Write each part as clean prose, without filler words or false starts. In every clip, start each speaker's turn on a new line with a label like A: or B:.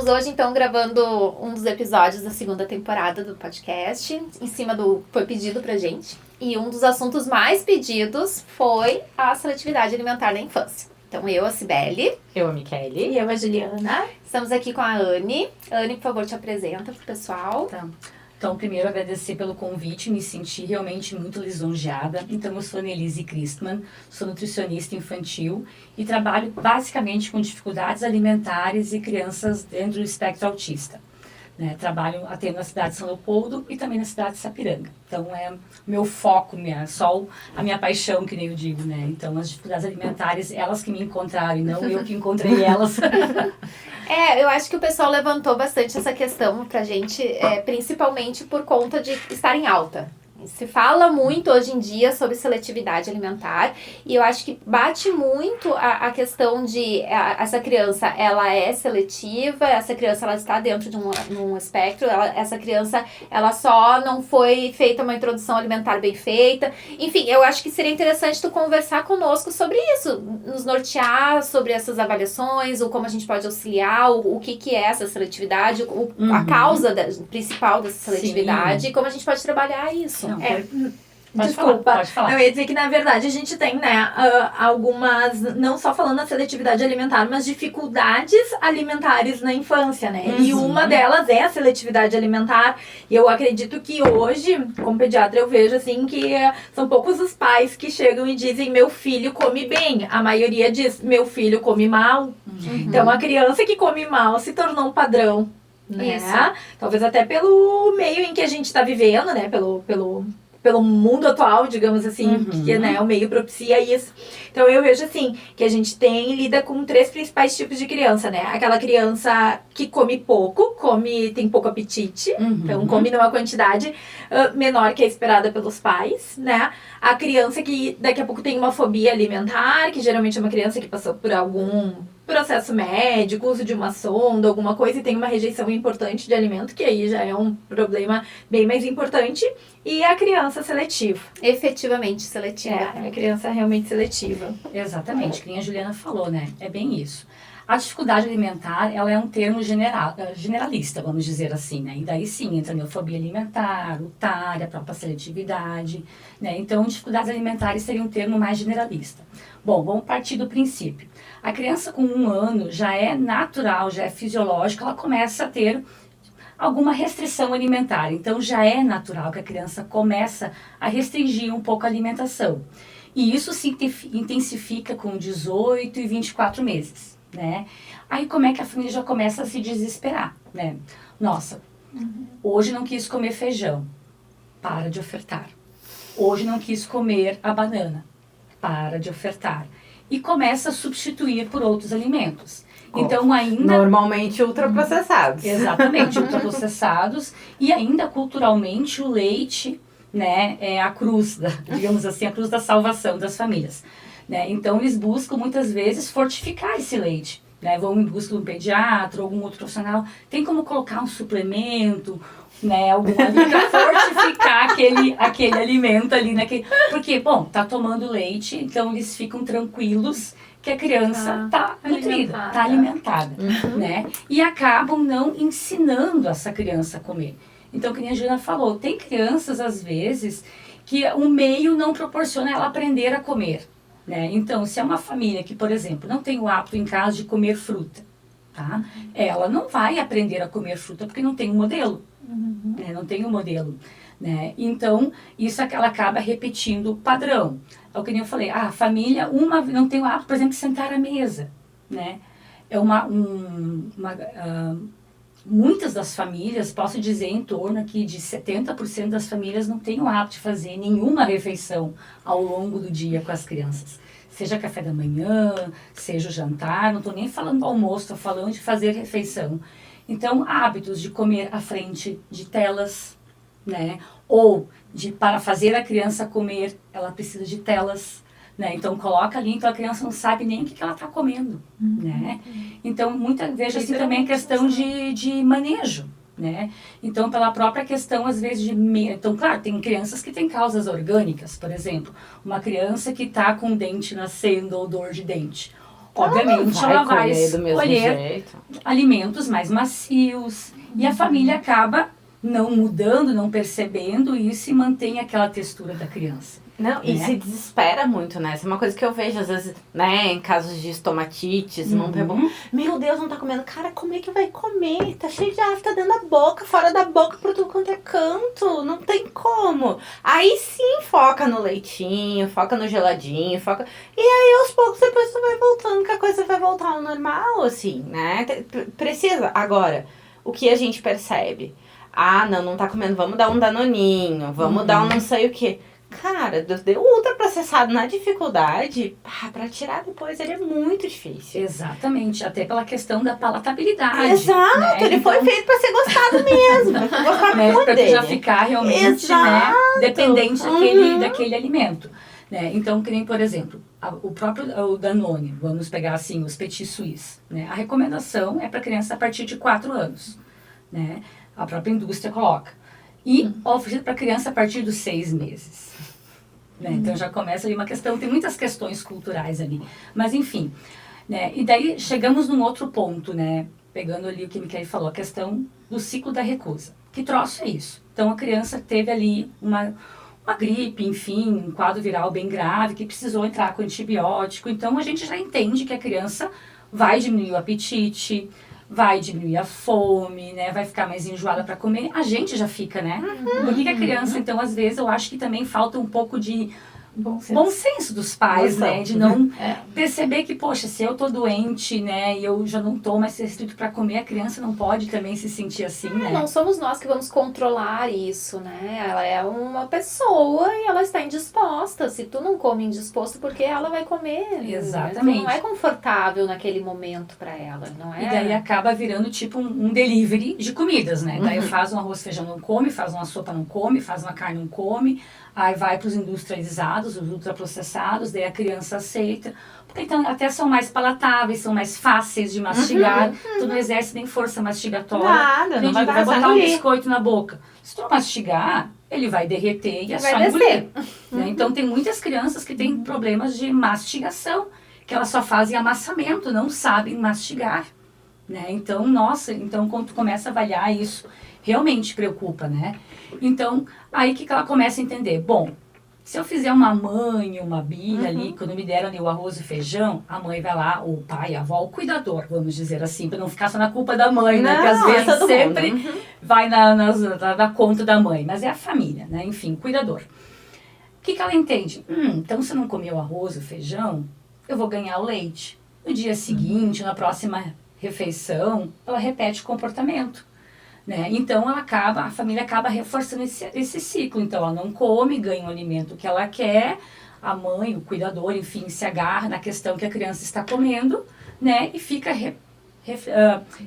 A: Estamos hoje, então, gravando um dos episódios da segunda temporada do podcast, em cima do foi pedido pra gente. E um dos assuntos mais pedidos foi a seletividade alimentar na infância. Então, eu, a Cibele.
B: Eu, a Michele.
C: E eu, a Juliana.
A: Estamos aqui com a Anne. Anne, por favor, te apresenta pro pessoal.
B: Tá. Então, primeiro, agradecer pelo convite, me senti realmente muito lisonjeada. Então, eu sou Nelise Christmann, sou nutricionista infantil e trabalho basicamente com dificuldades alimentares e crianças dentro do espectro autista. Trabalho atendo na cidade de São Leopoldo e também na cidade de Sapiranga. Então, é meu foco, a minha paixão, que nem eu digo, né? Então, as dificuldades alimentares, elas que me encontraram e não eu que encontrei elas.
A: Eu acho que o pessoal levantou bastante essa questão pra gente, principalmente por conta de estar em alta. Se fala muito hoje em dia sobre seletividade alimentar e eu acho que bate muito a questão de essa criança, ela é seletiva, essa criança ela está dentro de um espectro, essa criança ela só não foi feita uma introdução alimentar bem feita. Enfim, eu acho que seria interessante tu conversar conosco sobre isso, nos nortear sobre essas avaliações, ou como a gente pode auxiliar, o que é essa seletividade, a causa principal dessa seletividade. Sim. E como a gente pode trabalhar isso.
C: Desculpa,
B: pode falar.
C: Eu ia dizer que na verdade a gente tem, algumas, não só falando da seletividade alimentar, mas dificuldades alimentares na infância, né? Uhum. E uma delas é a seletividade alimentar. E eu acredito que hoje, como pediatra, eu vejo assim que são poucos os pais que chegam e dizem meu filho come bem. A maioria diz meu filho come mal. Uhum. Então a criança que come mal se tornou um padrão. Né? Isso. Talvez até pelo meio em que a gente está vivendo, né? Pelo mundo atual, digamos assim, que o meio propicia isso. Então eu vejo assim, que a gente lida com 3 principais tipos de criança, né? Aquela criança que come pouco, tem pouco apetite, então come numa quantidade menor que a esperada pelos pais, né? A criança que daqui a pouco tem uma fobia alimentar, que geralmente é uma criança que passou por algum processo médico, uso de uma sonda, alguma coisa, e tem uma rejeição importante de alimento, que aí já é um problema bem mais importante. E a criança seletiva.
A: Efetivamente seletiva.
C: A criança realmente seletiva.
B: Exatamente, que nem a Juliana falou, né? É bem isso. A dificuldade alimentar, ela é um termo generalista, vamos dizer assim, né? E daí sim, entra a neofobia alimentar, o TAR, a própria seletividade, né? Então, dificuldades alimentares seria um termo mais generalista. Bom, vamos partir do princípio. A criança com 1 ano já é natural, já é fisiológico, ela começa a ter alguma restrição alimentar. Então, já é natural que a criança começa a restringir um pouco a alimentação. E isso se intensifica com 18 e 24 meses, né? Aí, como é que a família já começa a se desesperar, né? Nossa, hoje não quis comer feijão, para de ofertar. Hoje não quis comer a banana, para de ofertar. E começa a substituir por outros alimentos. Então ainda...
D: Normalmente ultraprocessados.
B: Exatamente, ultraprocessados. E ainda culturalmente o leite, né, é a cruz, digamos assim, a cruz da salvação das famílias. Né? Então eles buscam muitas vezes fortificar esse leite. Né? Vão em busca de um pediatra ou algum outro profissional. Tem como colocar um suplemento, né, alguma ali para fortificar aquele alimento ali naquele... Porque, bom, tá tomando leite, então eles ficam tranquilos que a criança tá nutrida, tá alimentada, né? E acabam não ensinando essa criança a comer. Então, que nem a Juliana falou, tem crianças, às vezes, que o meio não proporciona ela aprender a comer, né? Então, se é uma família que, por exemplo, não tem o hábito em casa de comer fruta, tá? Ela não vai aprender a comer fruta porque não tem um modelo. Né? Não tem um modelo, né? Então, isso ela acaba repetindo o padrão. É o que eu falei, a família, não tem o hábito, por exemplo, de sentar à mesa, né? Muitas das famílias, posso dizer em torno aqui de 70% das famílias não têm o hábito de fazer nenhuma refeição ao longo do dia com as crianças. Seja café da manhã, seja o jantar, não estou nem falando do almoço, estou falando de fazer refeição. Então, hábitos de comer à frente de telas, né? Ou para fazer a criança comer, ela precisa de telas, né? Então, coloca ali, então a criança não sabe nem o que ela está comendo, né? Então, vejo assim também a questão de manejo, né? Então, pela própria questão, às vezes, Então, claro, tem crianças que têm causas orgânicas, por exemplo. Uma criança que está com dente nascendo ou dor de dente. obviamente ela vai
D: comer do mesmo
B: escolher
D: jeito.
B: alimentos mais macios. E a família acaba não mudando, não percebendo isso e mantém aquela textura da criança.
D: Não, e
B: Né?
D: se desespera muito, né? Essa é uma coisa que eu vejo, às vezes, né, em casos de estomatites, não tá bom. Meu Deus, não tá comendo. Cara, como é que vai comer? Tá cheio de afta dentro da boca, fora da boca, por tudo quanto é canto. Não tem como. Aí sim, foca no leitinho, foca no geladinho, foca... E aí, aos poucos, depois tu vai voltando, que a coisa vai voltar ao normal, assim, né? Precisa. Agora, o que a gente percebe? Ah, não tá comendo, vamos dar um danoninho, vamos dar um não sei o quê. Cara, deu ultraprocessado na dificuldade, pra tirar depois ele é muito difícil.
B: Exatamente, até pela questão da palatabilidade.
D: Exato,
B: né?
D: ele
B: Então,
D: foi feito pra ser gostado mesmo. Pra tu gostar
B: né,
D: muito
B: pra tu
D: dele.
B: já ficar realmente,
D: Exato.
B: né, dependente daquele alimento. Né? Então, que nem, por exemplo, o próprio o Danone, vamos pegar assim, os Petit Suisse. Né? A recomendação é para criança a partir de 4 anos. Né? A própria indústria coloca. E oferecido para criança a partir dos 6 meses. Né? Então já começa ali uma questão, tem muitas questões culturais ali. Mas enfim, né? E daí chegamos num outro ponto, né? Pegando ali o que o Miquel falou, a questão do ciclo da recusa. Que troço é isso? Então a criança teve ali uma gripe, enfim, um quadro viral bem grave, que precisou entrar com antibiótico. Então a gente já entende que a criança vai diminuir o apetite, vai diminuir a fome, né? Vai ficar mais enjoada para comer. A gente já fica, né? Por que a criança, então, às vezes, eu acho que também falta um pouco de bom senso dos pais,
D: Noção.
B: né? De não perceber que, poxa, se eu tô doente, né? E eu já não tô mais restrito para comer, a criança não pode também se sentir assim, né?
A: Não somos nós que vamos controlar isso, né? Ela é uma pessoa e ela está indisposta. Se tu não come indisposto, porque ela vai comer?
B: Exatamente.
A: Tu não é confortável naquele momento para ela, não é?
B: E daí acaba virando tipo um delivery de comidas, né? Daí faz um arroz, feijão, não come, faz uma sopa, não come, faz uma carne, não come. Aí vai para os industrializados, os ultraprocessados, daí a criança aceita. Porque então até são mais palatáveis, são mais fáceis de mastigar. Tu não exerce nem força mastigatória.
D: Nada, não vai
B: vai
D: dar
B: botar um
D: engolir.
B: biscoito na boca. Se tu mastigar, ele vai derreter e é
A: Vai
B: só
A: descer.
B: engolir. Né? Então tem muitas crianças que têm problemas de mastigação, que elas só fazem amassamento, não sabem mastigar. Né? Então, nossa, então quando tu começa a avaliar isso, realmente preocupa, né? Então, aí que ela começa a entender, bom, se eu fizer uma mãe, uma bia ali, quando me deram ali o arroz e feijão, a mãe vai lá, o pai, a avó, o cuidador, vamos dizer assim, para não ficar só na culpa da mãe, né?
D: Não,
B: Que às
D: é
B: vezes
D: todo
B: sempre
D: mundo.
B: vai na conta da mãe, mas é a família, né? Enfim, cuidador. O que ela entende? Então se eu não comer o arroz, o feijão, eu vou ganhar o leite. No dia seguinte, na próxima refeição, ela repete o comportamento. Né? Então a família acaba reforçando esse ciclo. Então ela não come, ganha o alimento que ela quer, a mãe, o cuidador, enfim, se agarra na questão que a criança está comendo, né? E fica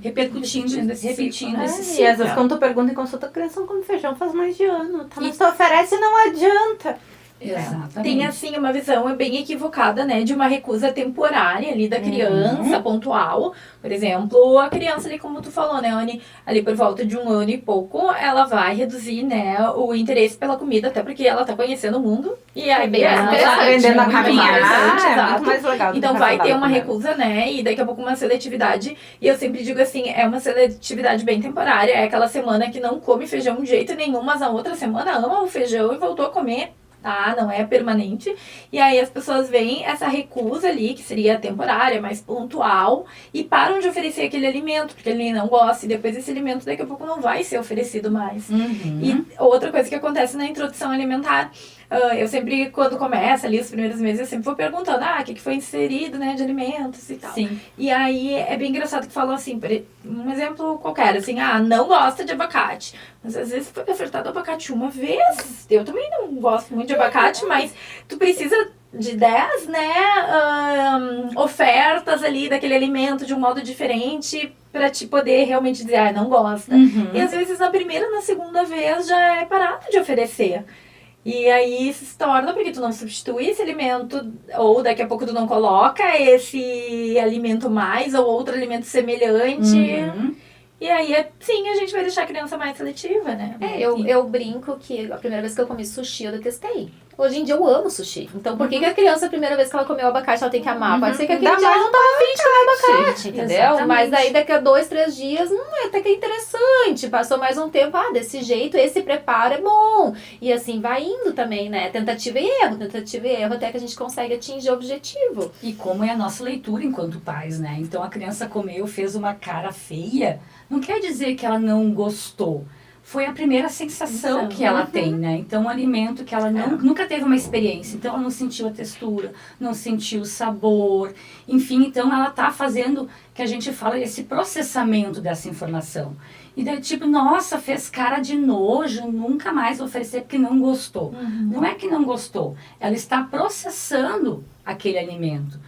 B: repercutindo, repetindo esse
D: E
B: ciclo.
D: às vezes quando tu pergunta em consulta, a criança não come feijão faz mais de ano. Tá? Mas tu oferece e não adianta.
B: Exatamente.
C: Tem, assim, uma visão bem equivocada, né, de uma recusa temporária ali da criança, pontual. Por exemplo, a criança ali, como tu falou, né, Anny, ali por volta de 1 ano e pouco, ela vai reduzir, né, o interesse pela comida, até porque ela tá conhecendo o mundo. E aí,
A: bem mais
C: ela
A: interessante,
C: tá
D: Aprendendo a
C: muito
D: caminhar,
C: interessante,
D: é
C: exato.
D: muito mais legal do
C: Então
D: que
C: vai
D: fazer
C: ter uma
D: nada.
C: recusa, né? E daqui a pouco uma seletividade. E eu sempre digo assim, é uma seletividade bem temporária. É aquela semana que não come feijão de jeito nenhum, mas a outra semana ama o feijão e voltou a comer. Tá? Não é permanente. E aí as pessoas veem essa recusa ali, que seria temporária, mais pontual, e param de oferecer aquele alimento, porque ele não gosta, e depois esse alimento daqui a pouco não vai ser oferecido mais. E outra coisa que acontece na introdução alimentar, eu sempre, quando começa ali os primeiros meses, eu sempre vou perguntando, o que foi inserido, né, de alimentos e tal.
B: Sim.
C: E aí é bem engraçado que falam assim, um exemplo qualquer, assim, não gosta de abacate. Mas às vezes foi ofertado abacate uma vez. Eu também não gosto muito de abacate, mas tu precisa de 10, né, ofertas ali daquele alimento de um modo diferente pra te poder realmente dizer, não gosta. E às vezes na primeira, na segunda vez já é parado de oferecer. E aí isso se torna, porque tu não substitui esse alimento, ou daqui a pouco tu não coloca esse alimento mais, ou outro alimento semelhante. E aí, sim, a gente vai deixar a criança mais seletiva, né?
A: Eu brinco que a primeira vez que eu comi sushi eu detestei. Hoje em dia eu amo sushi. Então por que a criança, a primeira vez que ela comeu abacate, ela tem que amar? Pode ser que aquele
D: Ainda
A: dia ela
D: mais
A: não tava afim de comer abacate, entendeu?
C: Exatamente.
A: Mas daí daqui a 2, 3 dias, até que é interessante. Passou mais um tempo, desse jeito, esse preparo é bom. E assim vai indo também, né? Tentativa e erro, até que a gente consegue atingir o objetivo.
B: E como é a nossa leitura enquanto pais, né? Então a criança comeu, fez uma cara feia, não quer dizer que ela não gostou. Foi a primeira sensação que ela tem, né? Então, um alimento que ela nunca teve uma experiência. Então, ela não sentiu a textura, não sentiu o sabor. Enfim, então, ela tá fazendo, que a gente fala, esse processamento dessa informação. E daí, tipo, nossa, fez cara de nojo, nunca mais vou oferecer porque não gostou. Não é que não gostou, ela está processando aquele alimento.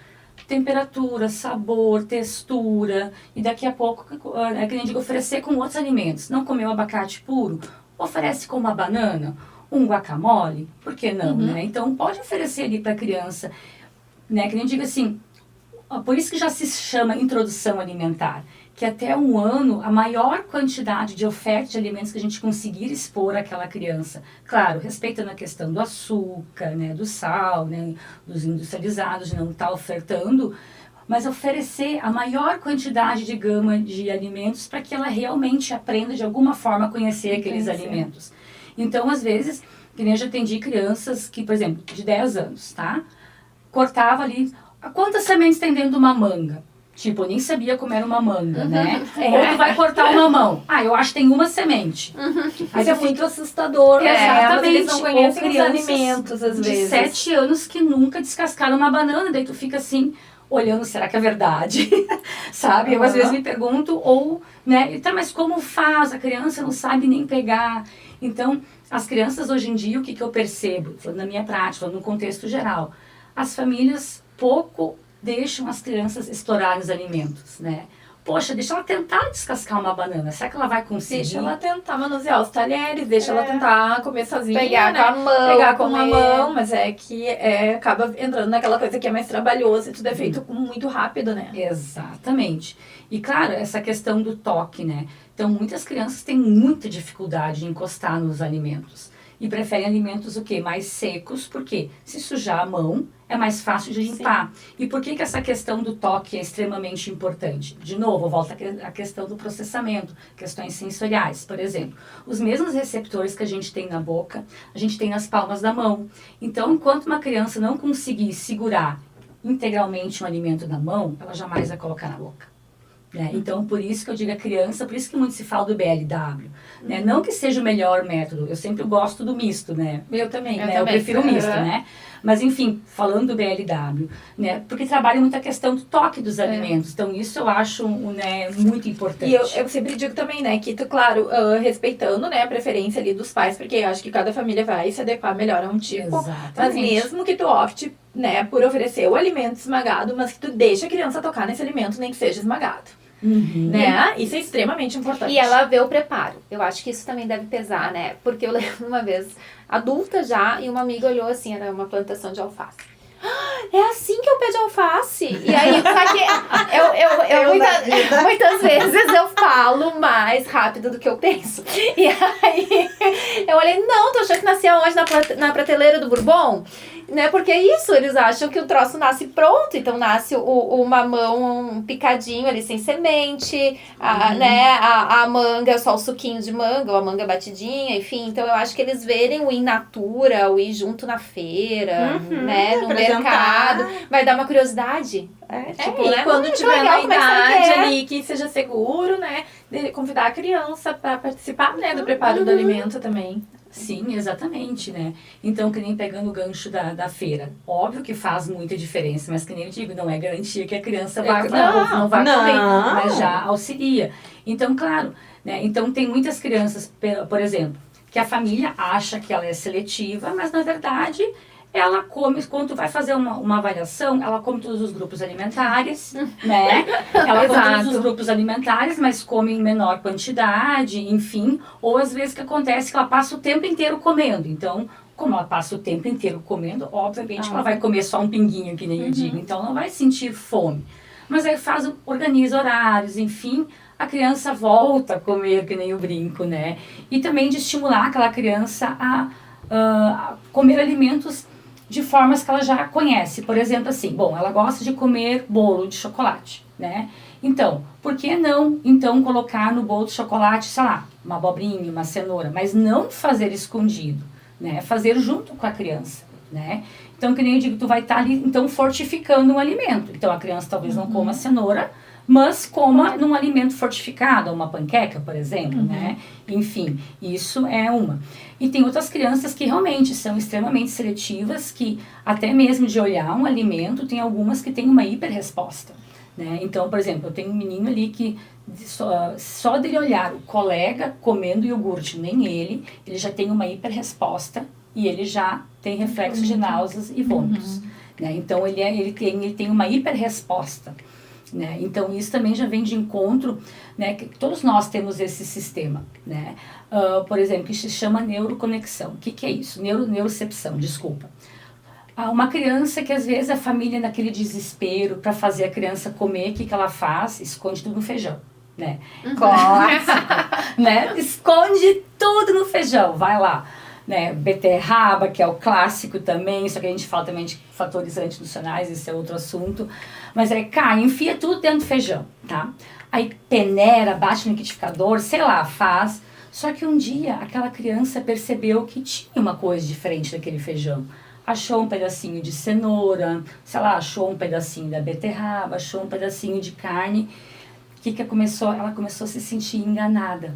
B: Temperatura, sabor, textura, e daqui a pouco, é que nem digo, oferecer com outros alimentos. Não comeu abacate puro? Oferece com uma banana, um guacamole, por que não, né? Então, pode oferecer ali para a criança, né? Que nem digo assim, por isso que já se chama introdução alimentar, que até 1 ano, a maior quantidade de oferta de alimentos que a gente conseguir expor àquela criança. Claro, respeitando a questão do açúcar, né, do sal, né, dos industrializados, de não estar ofertando, mas oferecer a maior quantidade de gama de alimentos para que ela realmente aprenda de alguma forma a conhecer aqueles alimentos. Então, às vezes, que nem eu já atendi crianças que, por exemplo, de 10 anos, tá? Cortava ali, quantas sementes tem dentro de uma manga? Tipo, eu nem sabia como era uma manga, né? Ou tu vai cortar uma mamão. Eu acho que tem uma semente.
C: Isso é muito assustador, né?
B: Exatamente.
C: Eles não conhecem
B: Ou
C: os
B: crianças
C: alimentos, às
B: de
C: vezes.
B: 7 anos que nunca descascaram uma banana. Daí tu fica assim, olhando, será que é verdade? Sabe? Eu às vezes me pergunto, ou, né? Tá, mas como faz? A criança não sabe nem pegar. Então, as crianças hoje em dia, o que eu percebo? Falando na minha prática, falando no contexto geral. As famílias pouco deixam as crianças explorarem os alimentos, né? Poxa, deixa ela tentar descascar uma banana. Será que ela vai conseguir?
C: Deixa ela tentar manusear os talheres, deixa ela tentar comer sozinha,
A: Pegar
C: né?
A: com a mão.
C: Pegar com a
A: comer.
C: mão, mas é que acaba entrando naquela coisa que é mais trabalhoso e tudo é feito muito rápido, né?
B: Exatamente. E claro, essa questão do toque, né? Então, muitas crianças têm muita dificuldade de encostar nos alimentos. E preferem alimentos o quê? Mais secos, porque se sujar a mão, é mais fácil de limpar. E por que essa questão do toque é extremamente importante? De novo, volta à questão do processamento, questões sensoriais. Por exemplo, os mesmos receptores que a gente tem na boca, a gente tem nas palmas da mão. Então, enquanto uma criança não conseguir segurar integralmente um alimento na mão, ela jamais vai colocar na boca. Né? Então, por isso que eu digo a criança, por isso que muito se fala do BLW. Né? Não que seja o melhor método, eu sempre gosto do misto, né?
C: Eu também.
B: Eu prefiro o misto, né? Mas, enfim, falando do BLW, né? Porque trabalha muito a questão do toque dos alimentos. Então, isso eu acho né, muito importante.
C: E eu sempre digo também, né, que tu, claro, respeitando, né, a preferência ali dos pais, porque eu acho que cada família vai se adequar melhor a um tipo.
B: Exatamente.
C: Mas mesmo que tu opte, né, por oferecer o alimento esmagado, mas que tu deixe a criança tocar nesse alimento, nem que seja esmagado. Né? Isso é extremamente importante.
A: E ela vê o preparo. Eu acho que isso também deve pesar, né? Porque eu lembro uma vez, adulta já, e uma amiga olhou assim, era uma plantação de alface. É assim que eu pego alface? E aí, só que muitas vezes eu falo mais rápido do que eu penso. E aí, eu olhei, não, tu achou que nascia onde? Na prateleira do Bourbon? Né? Porque é isso, eles acham que o troço nasce pronto, então nasce o mamão picadinho ali sem semente, né? A manga é só o suquinho de manga, ou a manga batidinha, enfim. Então eu acho que eles verem o in natura, o ir junto na feira, né? No mercado, vai dar uma curiosidade.
C: Tipo, né? Quando tiver na idade ali que seja seguro, né? De convidar a criança para participar, né, do preparo do alimento também.
B: Sim, exatamente, né? Então, que nem pegando o gancho da feira. Óbvio que faz muita diferença, mas que nem eu digo, não é garantia que a criança não vai comer, mas já auxilia. Então, claro, né? Então, tem muitas crianças, por exemplo, que a família acha que ela é seletiva, mas na verdade ela come, quando tu vai fazer uma avaliação, ela come todos os grupos alimentares, né? Ela come todos os grupos alimentares, mas come em menor quantidade, enfim. Ou às vezes o que acontece é que ela passa o tempo inteiro comendo. Então, como ela passa o tempo inteiro comendo, obviamente que ela vai comer só um pinguinho, que nem eu digo. Então, ela não vai sentir fome. Mas aí organiza horários, enfim, a criança volta a comer, que nem eu brinco, né? E também de estimular aquela criança a comer alimentos de formas que ela já conhece. Por exemplo, assim, bom, ela gosta de comer bolo de chocolate, né? Então, por que não, então, colocar no bolo de chocolate, sei lá, uma abobrinha, uma cenoura, mas não fazer escondido, né? Fazer junto com a criança, né? Então, que nem eu digo, tu vai estar ali, então, fortificando um alimento. Então, a criança talvez não coma cenoura, mas coma num alimento fortificado, uma panqueca, por exemplo, né? Enfim, isso é uma. E tem outras crianças que realmente são extremamente seletivas, que até mesmo de olhar um alimento, tem algumas que têm uma hiperresposta, né? Então, por exemplo, eu tenho um menino ali que só dele olhar o colega comendo iogurte, nem ele já tem uma hiperresposta e ele já tem reflexo de náuseas e vômitos, né? Então, ele tem uma hiperresposta. Né? Então, isso também já vem de encontro, né? Que todos nós temos esse sistema, né? Por exemplo, que se chama neuroconexão. O que é isso? Neurocepção, desculpa. Uma criança que às vezes a família naquele desespero para fazer a criança comer, o que ela faz? Esconde tudo no feijão, né? Clássico, né? Esconde tudo no feijão, vai lá. Né, beterraba, que é o clássico também, só que a gente fala também de fatores antinutricionais, esse é outro assunto. Mas aí enfia tudo dentro do feijão, tá? Aí peneira, bate no liquidificador, sei lá, faz. Só que um dia aquela criança percebeu que tinha uma coisa diferente daquele feijão. Achou um pedacinho de cenoura, sei lá, achou um pedacinho da beterraba, achou um pedacinho de carne. Ela começou a se sentir enganada.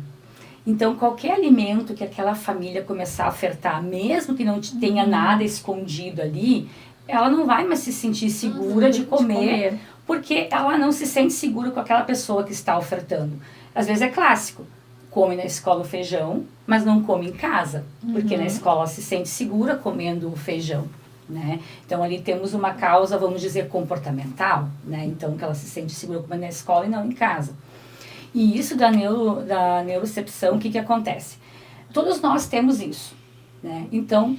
B: Então, qualquer alimento que aquela família começar a ofertar, mesmo que não tenha nada escondido ali, ela não vai mais se sentir segura de comer, porque ela não se sente segura com aquela pessoa que está ofertando. Às vezes é clássico, come na escola o feijão, mas não come em casa, porque na escola ela se sente segura comendo o feijão, né? Então, ali temos uma causa, vamos dizer, comportamental, né? Então, que ela se sente segura comendo na escola e não em casa. E isso da neurocepção, o que acontece? Todos nós temos isso, né? Então,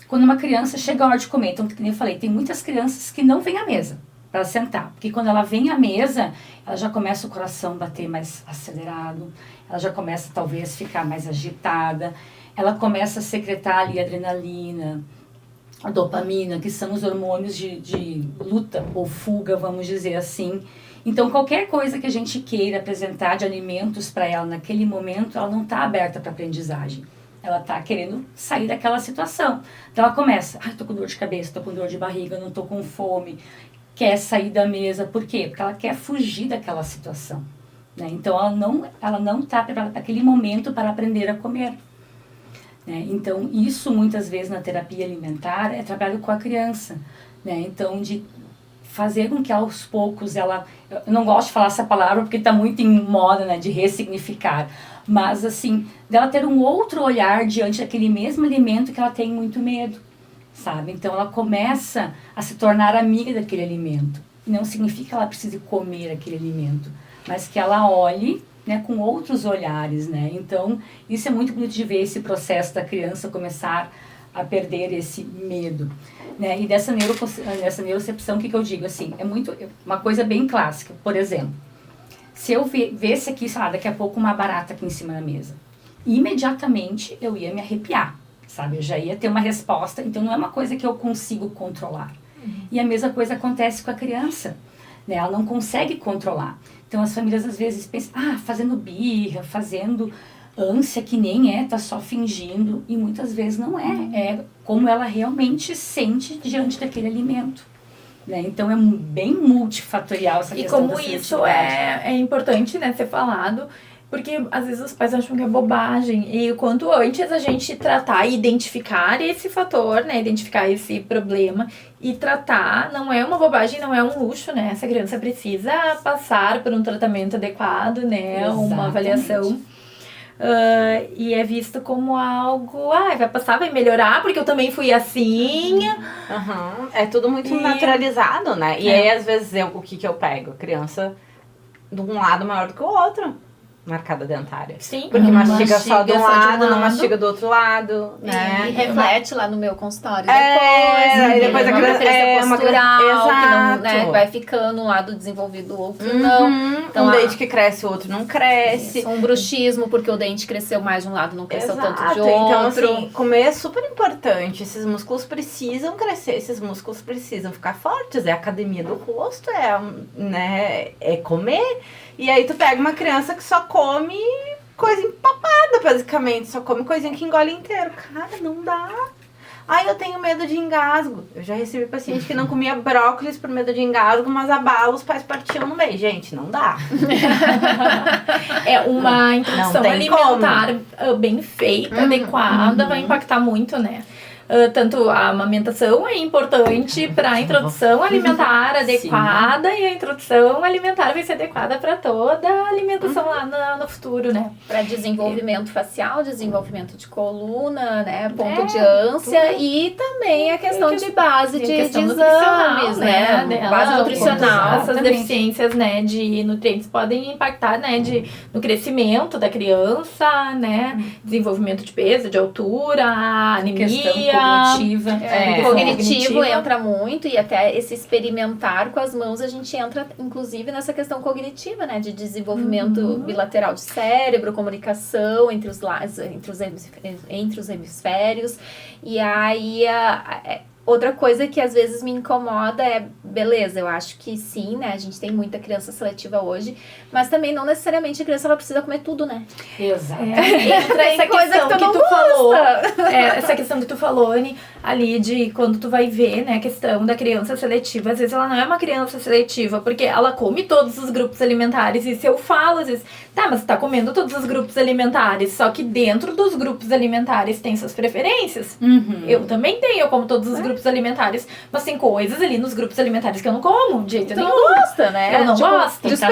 B: quando uma criança chega a hora de comer, então, como eu falei, tem muitas crianças que não vêm à mesa para sentar, porque quando ela vem à mesa, ela já começa o coração bater mais acelerado, ela já começa talvez ficar mais agitada, ela começa a secretar ali adrenalina, a dopamina, que são os hormônios de luta ou fuga, vamos dizer assim. Então, qualquer coisa que a gente queira apresentar de alimentos para ela naquele momento, ela não está aberta para aprendizagem. Ela está querendo sair daquela situação. Então, ela começa, estou com dor de cabeça, estou com dor de barriga, não estou com fome, quer sair da mesa. Por quê? Porque ela quer fugir daquela situação, né? Então, ela não está preparada para aquele momento para aprender a comer, né? Então, isso muitas vezes na terapia alimentar é trabalho com a criança, né? Então, de fazer com que aos poucos eu não gosto de falar essa palavra porque está muito em moda, né, de ressignificar, mas assim, dela ter um outro olhar diante daquele mesmo alimento que ela tem muito medo, sabe? Então ela começa a se tornar amiga daquele alimento. Não significa que ela precise comer aquele alimento, mas que ela olhe, né, com outros olhares, né? Então, isso é muito bonito de ver esse processo da criança começar a perder esse medo, né? E dessa neurocepção, o que eu digo? Assim, é muito uma coisa bem clássica. Por exemplo, se eu visse aqui, sei lá, daqui a pouco uma barata aqui em cima da mesa, imediatamente eu ia me arrepiar, sabe? Eu já ia ter uma resposta, então não é uma coisa que eu consigo controlar. E a mesma coisa acontece com a criança, né? Ela não consegue controlar. Então as famílias às vezes pensam, fazendo birra, fazendo ânsia, que nem tá só fingindo, e muitas vezes não é como ela realmente sente diante daquele alimento, né? Então é bem multifatorial essa questão da
C: seletividade. E como isso é importante, né, ser falado, porque às vezes os pais acham que é bobagem, e quanto antes a gente tratar e identificar esse fator, né, identificar esse problema e tratar, não é uma bobagem, não é um luxo, né, essa criança precisa passar por um tratamento adequado, né, exatamente, uma avaliação. E é visto como algo, vai passar, vai melhorar, porque eu também fui assim.
D: É tudo muito naturalizado, né? E aí, às vezes, o que eu pego? A criança de um lado maior do que o outro. marcada dentária.
C: Sim.
D: Porque mastiga só de um
C: só de um
D: lado, não
C: lado.
D: mastiga do outro lado,
A: E
D: né?
A: reflete lá no meu consultório
D: Aí depois a
A: uma
D: criança
A: preferência postural, que não, né,
D: Exato.
A: vai ficando um lado desenvolvido, o outro não. Então,
D: Um dente que cresce, o outro não cresce.
A: Um bruxismo, porque o dente cresceu mais de um lado, não cresceu tanto de outro.
D: Então, assim, comer é super importante. Esses músculos precisam crescer, esses músculos precisam ficar fortes. É a academia do rosto, né, é comer. E aí tu pega uma criança que só come coisa empapada, basicamente. Só come coisinha que engole inteiro. Cara, não dá. Ai, eu tenho medo de engasgo. Eu já recebi paciente que não comia brócolis por medo de engasgo, mas a bala os pais partiam no meio. Gente, não dá.
C: É uma introdução
D: tem
C: alimentar bem feita, adequada, vai impactar muito, né? Tanto a amamentação é importante para a introdução alimentar adequada e a introdução alimentar vai ser adequada para toda a alimentação lá no futuro, né?
A: Para desenvolvimento facial, desenvolvimento de coluna, né? Ponto de ânsia e também a questão de base de exames, né? Base nutricional.
C: Essas deficiências, né, de nutrientes podem impactar, né, no crescimento da criança, né? Desenvolvimento de peso, de altura, anemia.
B: Cognitiva.
A: Cognitivo entra muito e até esse experimentar com as mãos a gente entra inclusive nessa questão cognitiva, né, de desenvolvimento bilateral de cérebro, comunicação entre os hemisférios e aí outra coisa que às vezes me incomoda é, beleza, eu acho que sim, né, a gente tem muita criança seletiva hoje, mas também não necessariamente a criança ela precisa comer tudo, né?
B: Exato.
C: Entra essa questão que tu falou, essa questão que tu falou, Anny, ali de quando tu vai ver, né, a questão da criança seletiva, às vezes ela não é uma criança seletiva, porque ela come todos os grupos alimentares, e se eu falo, às vezes, tá, mas tu tá comendo todos os grupos alimentares, só que dentro dos grupos alimentares tem suas preferências. Eu também tenho, eu como todos os grupos alimentares, mas tem coisas ali nos grupos alimentares que eu não como, de jeito nenhum.
A: Não gosta, né?
C: Eu não gosto.
B: Tá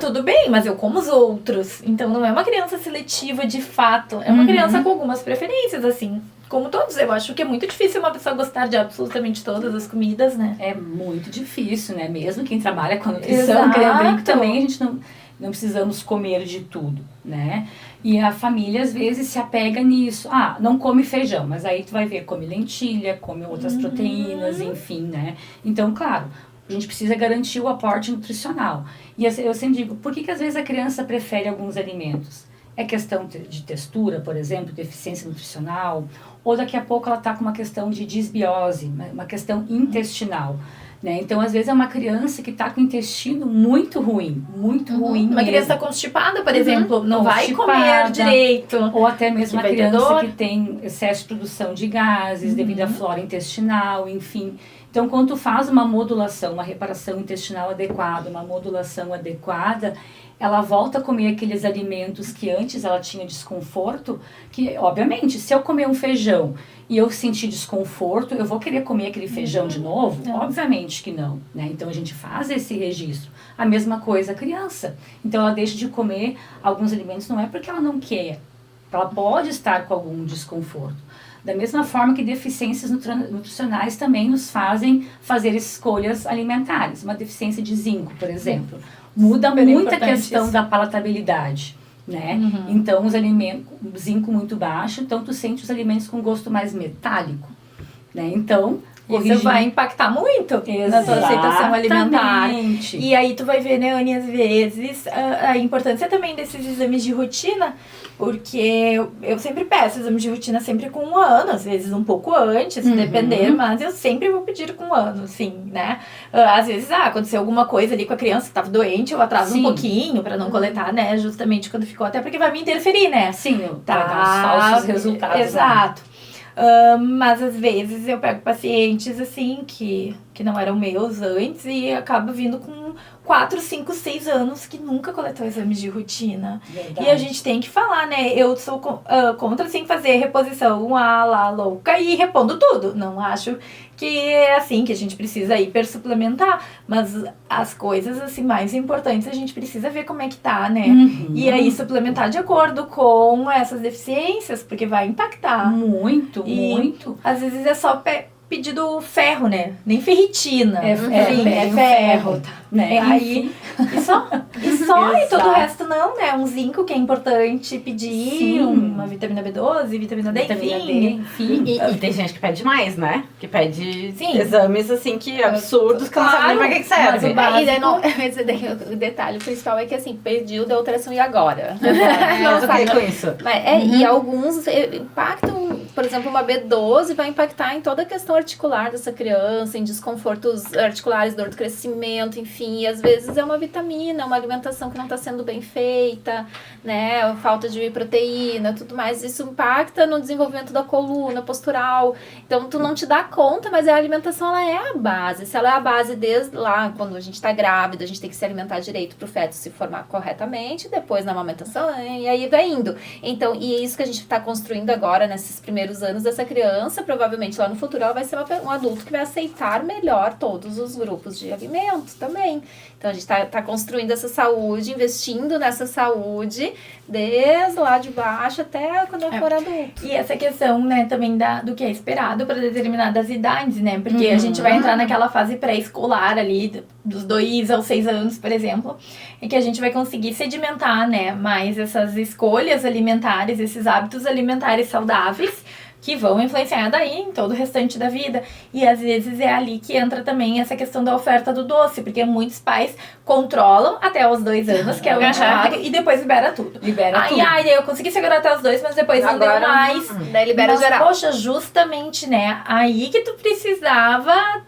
C: Tudo bem, mas eu como os outros. Então não é uma criança seletiva de fato. É uma criança com algumas preferências, assim. Como todos, eu acho que é muito difícil uma pessoa gostar de absolutamente todas as comidas, né?
B: É muito difícil, né? Mesmo quem trabalha com a nutrição, que eu brinco também, a gente não precisamos comer de tudo, né? E a família, às vezes, se apega nisso. Ah, não come feijão, mas aí tu vai ver, come lentilha, come outras proteínas, enfim, né? Então, claro, a gente precisa garantir o aporte nutricional. E eu sempre digo, por que às vezes a criança prefere alguns alimentos? É questão de textura, por exemplo, deficiência nutricional, ou daqui a pouco ela está com uma questão de disbiose, uma questão intestinal. Né? Então, às vezes, é uma criança que está com o intestino muito ruim
C: Uma criança constipada, por exemplo, não vai comer direito.
B: Ou até mesmo uma criança que tem excesso de produção de gases devido à flora intestinal, enfim. Então, quando tu faz uma modulação, uma reparação intestinal adequada, uma modulação adequada, ela volta a comer aqueles alimentos que antes ela tinha desconforto, que, obviamente, se eu comer um feijão e eu sentir desconforto, eu vou querer comer aquele feijão de novo? Obviamente que não, né? Então, a gente faz esse registro. A mesma coisa a criança. Então, ela deixa de comer alguns alimentos, não é porque ela não quer, ela pode estar com algum desconforto. Da mesma forma que deficiências nutricionais também nos fazem fazer escolhas alimentares. Uma deficiência de zinco, por exemplo, muda muito a questão da palatabilidade, né? Então, os alimentos, zinco muito baixo, então tu sente os alimentos com gosto mais metálico, né? Então,
C: isso vai impactar muito na tua aceitação alimentar. E aí tu vai ver, né, Anny, às vezes, a importância também desses exames de rotina, porque eu sempre peço exames de rotina sempre com 1 ano, às vezes um pouco antes, se depender, mas eu sempre vou pedir com 1 ano, sim, né? Às vezes, aconteceu alguma coisa ali com a criança que estava doente, eu atraso um pouquinho pra não coletar, né, justamente quando ficou, até porque vai me interferir, né?
B: Sim, vai dar os falsos resultados.
C: Exato. Mas às vezes eu pego pacientes assim que não eram meus antes e acabo vindo com 4, 5, 6 anos que nunca coletou exames de rotina.
B: Verdade.
C: E a gente tem que falar, né? Eu sou contra, assim, fazer reposição lá louca e repondo tudo. Não acho que é assim, que a gente precisa hipersuplementar. Mas as coisas, assim, mais importantes, a gente precisa ver como é que tá, né? E aí suplementar de acordo com essas deficiências, porque vai impactar.
B: Muito.
C: Às vezes é só pedido ferro, né? Nem ferritina.
B: É ferro,
C: ferro. Tá.
B: Né?
C: Aí, e só e todo o
B: Exato.
C: resto não, né? Um zinco que é importante pedir,
B: Sim.
C: uma vitamina B12, vitamina D,
B: Vitamina D,
C: enfim.
B: enfim.
D: E tem gente que pede mais, né? Que pede
C: Sim.
D: exames, assim, que absurdos, que não sabe nem pra que
C: mas
D: serve.
C: o básico-
A: E daí mas daí o detalhe principal é que assim, perdi o da ultrassom e agora?
D: Não, o que com isso?
A: E alguns impactam, por exemplo, uma B12 vai impactar em toda a questão articular dessa criança, em desconfortos articulares, dor do crescimento, enfim, e às vezes é uma vitamina, uma alimentação que não está sendo bem feita, né, falta de proteína, tudo mais, isso impacta no desenvolvimento da coluna postural, então tu não te dá conta, mas a alimentação ela é a base, se ela é a base desde lá, quando a gente está grávida, a gente tem que se alimentar direito para o feto se formar corretamente, depois na amamentação, e aí vai indo. Então, e é isso que a gente está construindo agora, nesses primeiros anos dessa criança, provavelmente lá no futuro ela vai ser um adulto que vai aceitar melhor todos os grupos de alimentos também. Então, a gente está construindo essa saúde, investindo nessa saúde, desde lá de baixo até quando ela for adulto.
C: E essa questão, né, também do que é esperado para determinadas idades, né? Porque a gente vai entrar naquela fase pré-escolar ali, dos 2 aos 6 anos, por exemplo, e que a gente vai conseguir sedimentar, né, mais essas escolhas alimentares, esses hábitos alimentares saudáveis, que vão influenciar daí em todo o restante da vida. E às vezes é ali que entra também essa questão da oferta do doce, porque muitos pais controlam até os 2 anos, que é o indicado, e depois libera tudo.
B: Libera tudo.
C: Ai, eu consegui segurar até os 2, mas depois não deu
D: Agora,
C: mais.
A: Daí libera
C: Mas,
A: geral.
C: poxa, justamente, né? Aí que tu precisava.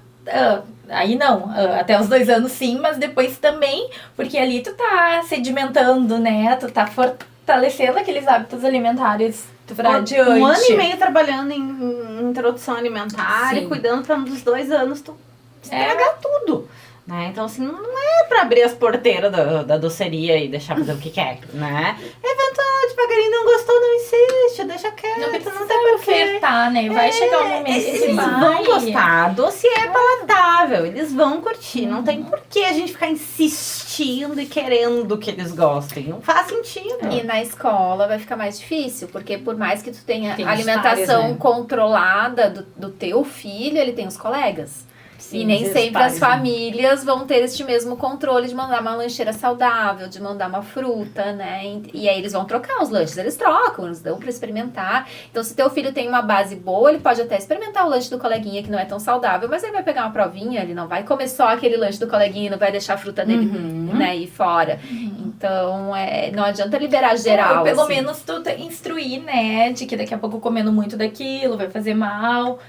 C: Aí não, até os 2 anos sim, mas depois também, porque ali tu tá sedimentando, né? Tu tá fortalecendo aqueles hábitos alimentares pra adiante.
D: 1 ano e meio trabalhando em introdução alimentar
B: Sim.
D: e cuidando pra dos 2 anos tu estragar tudo. Né? Então, assim, não é pra abrir as porteiras da doceria e deixar fazer o que quer, né? Eventualmente, devagarinho, não gostou, não insiste, deixa quieto,
C: Não
D: não
C: precisa
D: tem porquê.
C: ofertar, né? Vai chegar um momento que
D: Eles
C: vai.
D: vão gostar, doce é palatável, eles vão curtir, não tem porquê a gente ficar insistindo e querendo que eles gostem, não faz sentido.
A: E na escola vai ficar mais difícil, porque por mais que tu tenha
B: Tem
A: alimentação
B: os pares, né?
A: controlada do teu filho, ele tem os colegas.
B: Sim,
A: e nem
B: os
A: sempre
B: pares,
A: as
B: né?
A: famílias vão ter este mesmo controle de mandar uma lancheira saudável, de mandar uma fruta, né? E aí eles vão trocar os lanches, eles trocam, eles dão pra experimentar. Então, se teu filho tem uma base boa, ele pode até experimentar o lanche do coleguinha, que não é tão saudável, mas ele vai pegar uma provinha, ele não vai comer só aquele lanche do coleguinha, não vai deixar a fruta dele, né, ir fora. Então, não adianta liberar geral.
C: Ou pelo
A: assim.
C: menos tu instruir, né? De que daqui a pouco comendo muito daquilo vai fazer mal.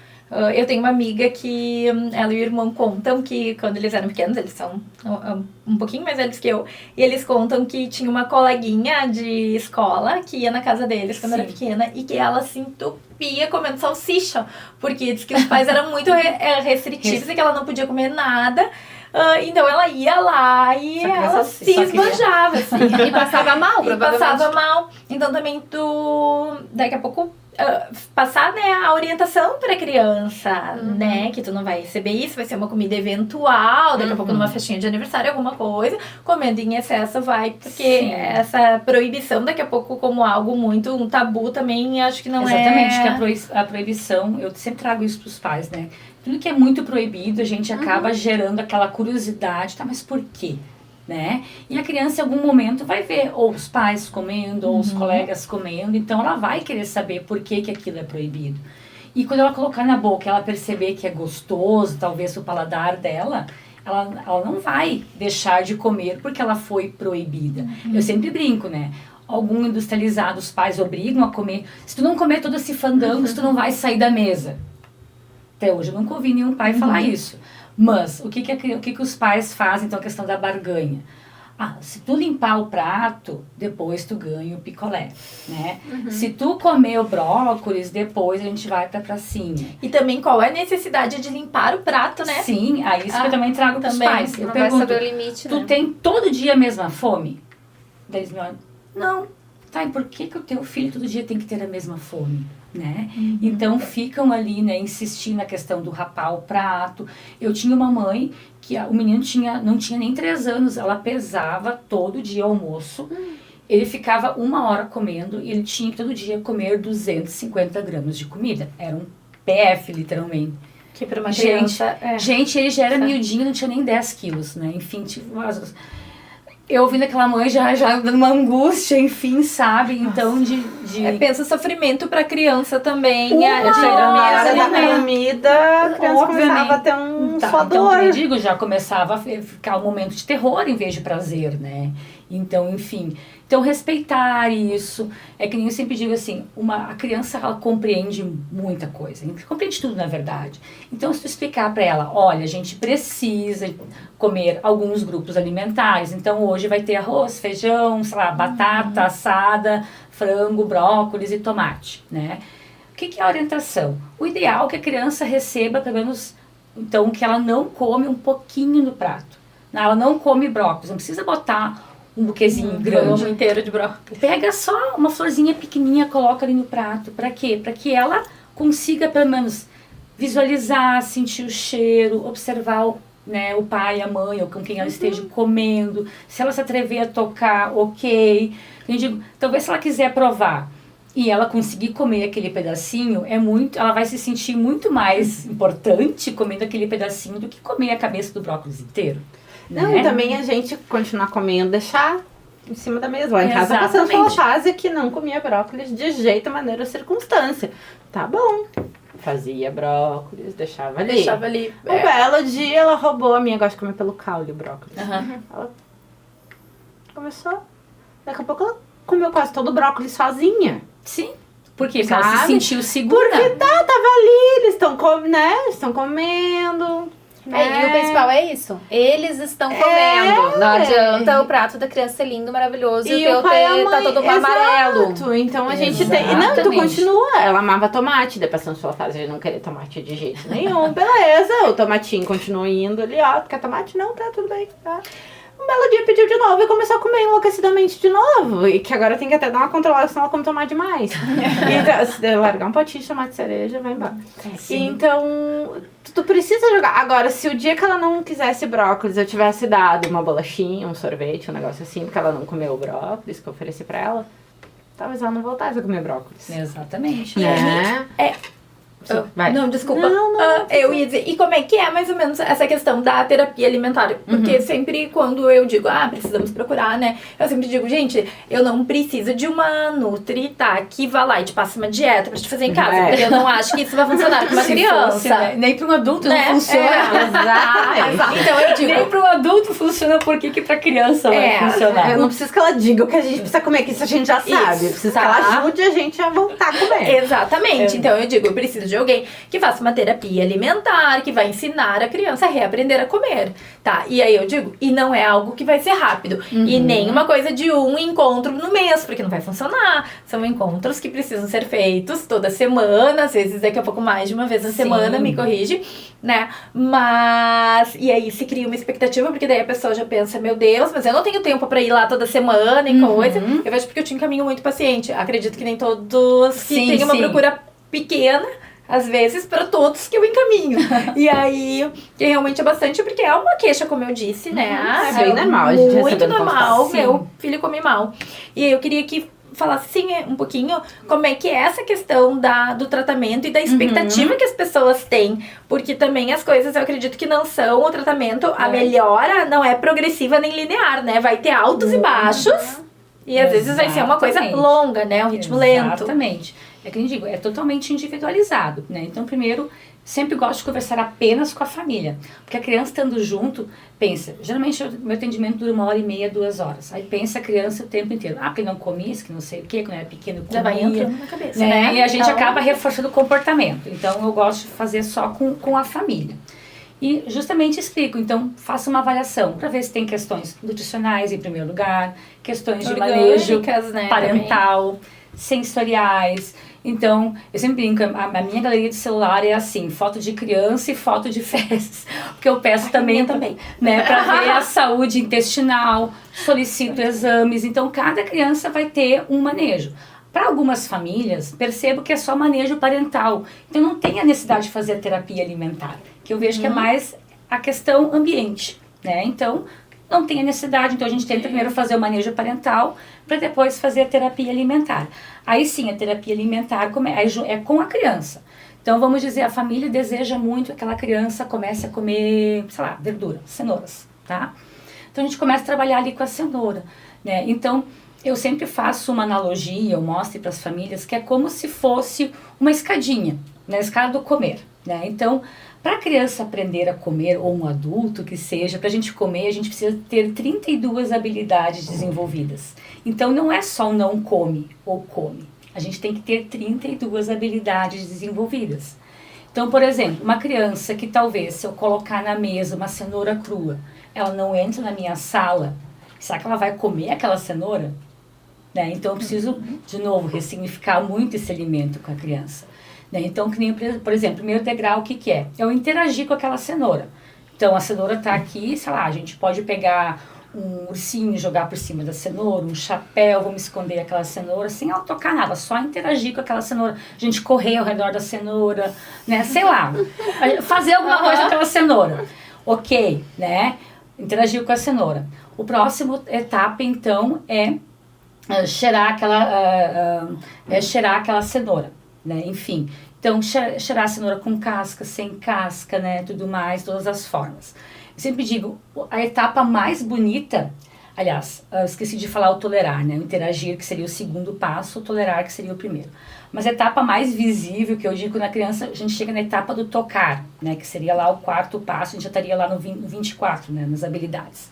C: Eu tenho uma amiga que ela e o irmão contam que quando eles eram pequenos, eles são um pouquinho mais velhos que eu, e eles contam que tinha uma coleguinha de escola que ia na casa deles quando era pequena e que ela se entupia comendo salsicha, porque diz que os pais eram muito restritivos e que ela não podia comer nada. Então ela ia lá e ela se esbanjava, assim.
A: E passava mal,
C: E
A: provavelmente.
C: passava mal. Então também tu, daqui a pouco, passar, né, a orientação pra criança, né, que tu não vai receber isso, vai ser uma comida eventual, daqui a pouco numa festinha de aniversário, alguma coisa, comendo em excesso vai, porque essa proibição daqui a pouco como algo muito, um tabu também, acho que não
B: Exatamente,
C: é...
B: que a proibição, eu sempre trago isso pros pais, né? Tudo que é muito proibido, a gente acaba gerando aquela curiosidade, tá, mas por quê? Né? E a criança em algum momento vai ver ou os pais comendo, ou os colegas comendo, então ela vai querer saber por que aquilo é proibido. E quando ela colocar na boca, ela perceber que é gostoso, talvez o paladar dela, ela não vai deixar de comer porque ela foi proibida. Eu sempre brinco, né? Algum industrializado, os pais obrigam a comer. Se tu não comer todo esse fandango, tu não vai sair da mesa. Até hoje eu nunca ouvi nenhum pai falar isso. Mas, o que os pais fazem, então, a questão da barganha? Se tu limpar o prato, depois tu ganha o picolé, né? Se tu comer o brócolis, depois a gente vai pra pracinha.
C: E também qual é a necessidade de limpar o prato, né?
B: Sim, aí isso que eu também trago pros
C: também.
B: pais. Eu
A: Não vai
B: pergunto,
A: saber o limite,
B: tu
A: né?
B: tem todo dia a mesma fome? Daí eles me olham, não. Tá, e por que o teu filho todo dia tem que ter a mesma fome? Né? Então ficam ali, né, insistindo na questão do rapar o prato. Eu tinha uma mãe que o menino não tinha nem 3 anos, ela pesava todo dia almoço, ele ficava 1 hora comendo e ele tinha que todo dia comer 250 gramas de comida. Era um PF, literalmente.
C: Que para uma criança...
B: Gente, ele já era miudinho, não tinha nem 10 quilos, né? Enfim, tipo, eu ouvindo aquela mãe já dando uma angústia, enfim, sabe? Então,
C: Pensa o sofrimento pra criança também.
D: Na hora da
C: né?
D: comida, a criança começava a ter um
B: Então,
D: suador.
B: eu digo, já começava a ficar um momento de terror em vez de prazer, né? Então, enfim. Então, respeitar isso. É que nem eu sempre digo assim, a criança, ela compreende muita coisa. Compreende tudo, na verdade. Então, se tu explicar para ela, olha, a gente precisa comer alguns grupos alimentares. Então, hoje vai ter arroz, feijão, sei lá, batata assada, frango, brócolis e tomate, né? O que é a orientação? O ideal é que a criança receba, pelo menos, então, que ela não come um pouquinho no prato. Ela não come brócolis, não precisa botar um buquezinho grande.
C: Inteiro de brócolis.
B: Pega só uma florzinha pequenininha, coloca ali no prato. Para quê? Para que ela consiga, pelo menos, visualizar, sentir o cheiro, observar o pai, a mãe, ou com quem ela esteja comendo. Se ela se atrever a tocar, ok. Eu digo, talvez se ela quiser provar e ela conseguir comer aquele pedacinho, ela vai se sentir muito mais importante comendo aquele pedacinho do que comer a cabeça do brócolis inteiro.
D: Não, e também a gente continuar comendo, deixar em cima da mesa. Lá em casa passando pela fase que não comia brócolis de jeito, maneira ou circunstância. Tá bom. Fazia brócolis, deixava ali. Um belo dia ela roubou, a minha gosta de comer pelo caule o brócolis. Ela começou, daqui a pouco ela comeu quase todo o brócolis sozinha.
B: Sim. Porque ela se sentiu segura.
D: Porque tava ali, eles estão comendo.
A: E o principal é isso. Eles estão comendo. Não adianta o prato da criança ser lindo, maravilhoso e o teu tá todo amarelo.
D: Então a gente tem. Não, tu continua. Ela amava tomate, depois passando sua fase de não querer tomate de jeito nenhum. Beleza, o tomatinho continua indo ali, ó. Quer tomate? Não, tá, tudo bem. Tá. Um belo dia pediu de novo e começou a comer enlouquecidamente de novo. E que agora tem que até dar uma controlada, senão ela come tomate demais. Então, se largar um potinho de tomate cereja, vai embora. Então, tu precisa jogar. Agora, se o dia que ela não quisesse brócolis, eu tivesse dado uma bolachinha, um sorvete, um negócio assim, porque ela não comeu o brócolis que eu ofereci pra ela, talvez ela não voltasse a comer brócolis.
B: Exatamente.
D: Vai.
C: Não, desculpa. Eu ia dizer, e como é que é mais ou menos essa questão da terapia alimentar? Porque sempre quando eu digo, precisamos procurar, né? Eu sempre digo, gente, eu não preciso de uma nutri, tá? Que vá lá e te passa uma dieta pra te fazer em casa. Porque eu não acho que isso vai funcionar com uma criança.
B: Fosse, né? Nem pra um adulto não funciona.
C: Exatamente. Então eu digo,
B: nem pra um adulto funciona, por que pra criança vai funcionar?
D: Eu não preciso que ela diga o que a gente precisa comer, que isso a gente já sabe. Eu preciso que ela ajude a gente a voltar a comer.
C: Exatamente. Então eu digo, eu preciso de alguém que faça uma terapia alimentar, que vai ensinar a criança a reaprender a comer, tá? E aí eu digo, e não é algo que vai ser rápido. E nem uma coisa de um encontro no mês, porque não vai funcionar. São encontros que precisam ser feitos toda semana, às vezes daqui a pouco mais de uma vez na semana, me corrige, né? Mas, e aí se cria uma expectativa, porque daí a pessoa já pensa, meu Deus, mas eu não tenho tempo pra ir lá toda semana e coisa. Eu vejo porque eu te encaminho muito paciente. Acredito que nem todos que têm uma procura pequena, às vezes, para todos que eu encaminho. E aí, que realmente é bastante, porque é uma queixa, como eu disse, né?
D: É bem normal, a gente
C: muito normal,
D: constante.
C: meu filho come mal. E aí eu queria que falasse, sim, um pouquinho como é que é essa questão do tratamento e da expectativa que as pessoas têm. Porque também as coisas, eu acredito que não são o tratamento, a melhora não é progressiva nem linear, né? Vai ter altos e baixos. E às vezes vai ser uma coisa longa, né? Um ritmo lento.
B: Exatamente. É que eu digo, é totalmente individualizado, né? Então, primeiro, sempre gosto de conversar apenas com a família. Porque a criança estando junto, pensa, geralmente o meu atendimento dura 1h30, 2 horas. Aí pensa a criança o tempo inteiro. Porque não comia isso, que não sei o quê, quando era pequeno comia.
C: Já vai entrando na cabeça, né?
B: E a gente acaba reforçando o comportamento. Então, eu gosto de fazer só com a família. E justamente explico, então faça uma avaliação para ver se tem questões nutricionais em primeiro lugar, questões de manejo parental, sensoriais. Então, eu sempre brinco, a minha galeria de celular é assim, foto de criança e foto de fezes, porque eu peço também, né, para ver a saúde intestinal, solicito exames, então cada criança vai ter um manejo. Para algumas famílias, percebo que é só manejo parental, então não tem a necessidade de fazer a terapia alimentar, que eu vejo que é mais a questão ambiente, né, então não tem a necessidade, então a gente tenta primeiro fazer o manejo parental, para depois fazer a terapia alimentar. Aí sim, a terapia alimentar é com a criança. Então vamos dizer, a família deseja muito que aquela criança comece a comer, sei lá, verdura, cenouras, tá? Então Então a gente começa a trabalhar ali com a cenoura, né? Então eu sempre faço uma analogia, eu mostro para as famílias que é como se fosse uma escadinha, na escada do comer, né? Então, para a criança aprender a comer, ou um adulto que seja, para a gente comer, a gente precisa ter 32 habilidades desenvolvidas. Então, não é só não come ou come. A gente tem que ter 32 habilidades desenvolvidas. Então, por exemplo, uma criança que talvez, se eu colocar na mesa uma cenoura crua, ela não entra na minha sala, será que ela vai comer aquela cenoura? Né? Então, eu preciso, de novo, ressignificar muito esse alimento com a criança. Né? Então, que nem, por exemplo, o primeiro degrau, o que que é? É eu interagir com aquela cenoura. Então, a cenoura está aqui, sei lá, a gente pode pegar um ursinho, jogar por cima da cenoura, um chapéu, vamos esconder aquela cenoura, sem ela tocar nada, só interagir com aquela cenoura. A gente correr ao redor da cenoura, né? Sei lá, fazer alguma coisa com aquela cenoura. Ok, né? Interagir com a cenoura. O próximo etapa, então, é cheirar aquela cenoura. Né? Enfim, então cheirar a cenoura com casca, sem casca, né? Tudo mais, todas as formas. Eu sempre digo, a etapa mais bonita, aliás, eu esqueci de falar o tolerar, né? O interagir, que seria o segundo passo, o tolerar, que seria o primeiro. Mas a etapa mais visível, que eu digo na criança, a gente chega na etapa do tocar, né? Que seria lá o quarto passo, a gente já estaria lá no 24, né? Nas habilidades.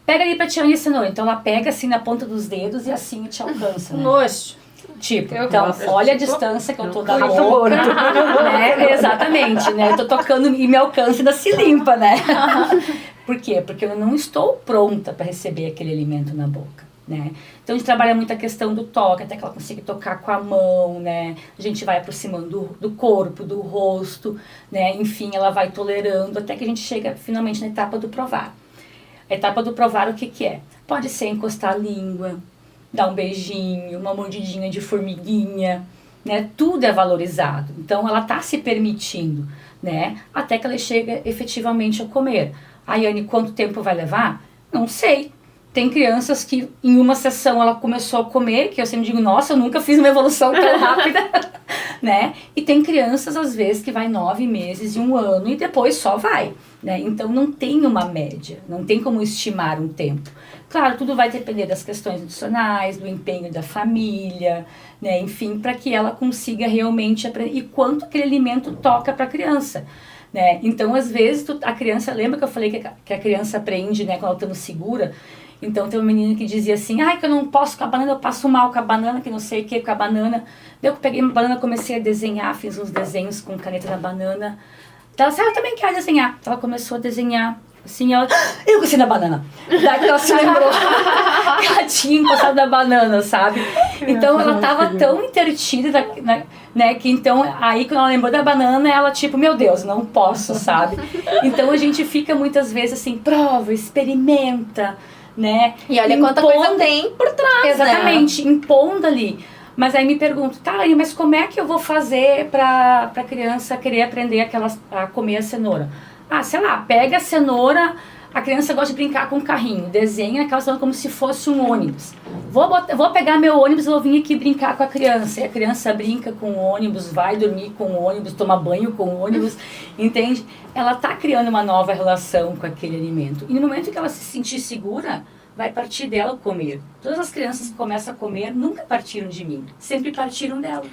B: Pega ali pra tia Anne a cenoura. Então ela pega assim na ponta dos dedos e assim te alcança, né?
D: Nojo.
B: Tipo, então, olha a distância que eu tô da boca, né? Exatamente, né? Eu tô tocando e me alcança e ainda se limpa, né? Por quê? Porque eu não estou pronta para receber aquele alimento na boca, né? Então, a gente trabalha muito a questão do toque, até que ela consiga tocar com a mão, né? A gente vai aproximando do corpo, do rosto, né? Enfim, ela vai tolerando até que a gente chega finalmente na etapa do provar. A etapa do provar, o que que é? Pode ser encostar a língua, dar um beijinho, uma mordidinha de formiguinha, né? Tudo é valorizado. Então, ela está se permitindo, né? Até que ela chega efetivamente a comer. Aí, Anne, quanto tempo vai levar? Não sei. Tem crianças que em uma sessão ela começou a comer, que eu sempre digo, nossa, eu nunca fiz uma evolução tão rápida, né? E tem crianças, às vezes, que vai 9 meses e 1 ano e depois só vai, né? Então, não tem uma média, não tem como estimar um tempo. Claro, tudo vai depender das questões nutricionais, do empenho da família, né? Enfim, para que ela consiga realmente aprender. E quanto aquele alimento toca para a criança, né? Então, às vezes, a criança... Lembra que eu falei que a criança aprende, né? Quando ela está segura? Então, tem uma menina que dizia assim, ai, que eu não posso com a banana, eu passo mal com a banana, que não sei o que com a banana. Daí eu peguei uma banana, comecei a desenhar, fiz uns desenhos com caneta na banana. Então, ela disse, eu também quero desenhar. Então, ela começou a desenhar. Assim, ela, eu gostei da banana. Daí ela se lembrou que ela tinha encostado da banana, sabe? Então ela tava tão intertida, né? Que então, aí quando ela lembrou da banana, ela tipo, meu Deus, não posso, sabe? Então a gente fica muitas vezes assim, prova, experimenta, né?
C: E olha quanta coisa tem por trás,
B: exatamente, né? Impondo ali. Mas aí me pergunto, tá, Anne, mas como é que eu vou fazer pra criança querer aprender a comer a cenoura? Ah, sei lá, pega a cenoura, a criança gosta de brincar com o carrinho, desenha aquela cenoura como se fosse um ônibus. Vou pegar meu ônibus e vou vir aqui brincar com a criança. E a criança brinca com o ônibus, vai dormir com o ônibus, toma banho com o ônibus, entende? Ela está criando uma nova relação com aquele alimento. E no momento que ela se sentir segura, vai partir dela comer. Todas as crianças que começam a comer nunca partiram de mim, sempre partiram dela.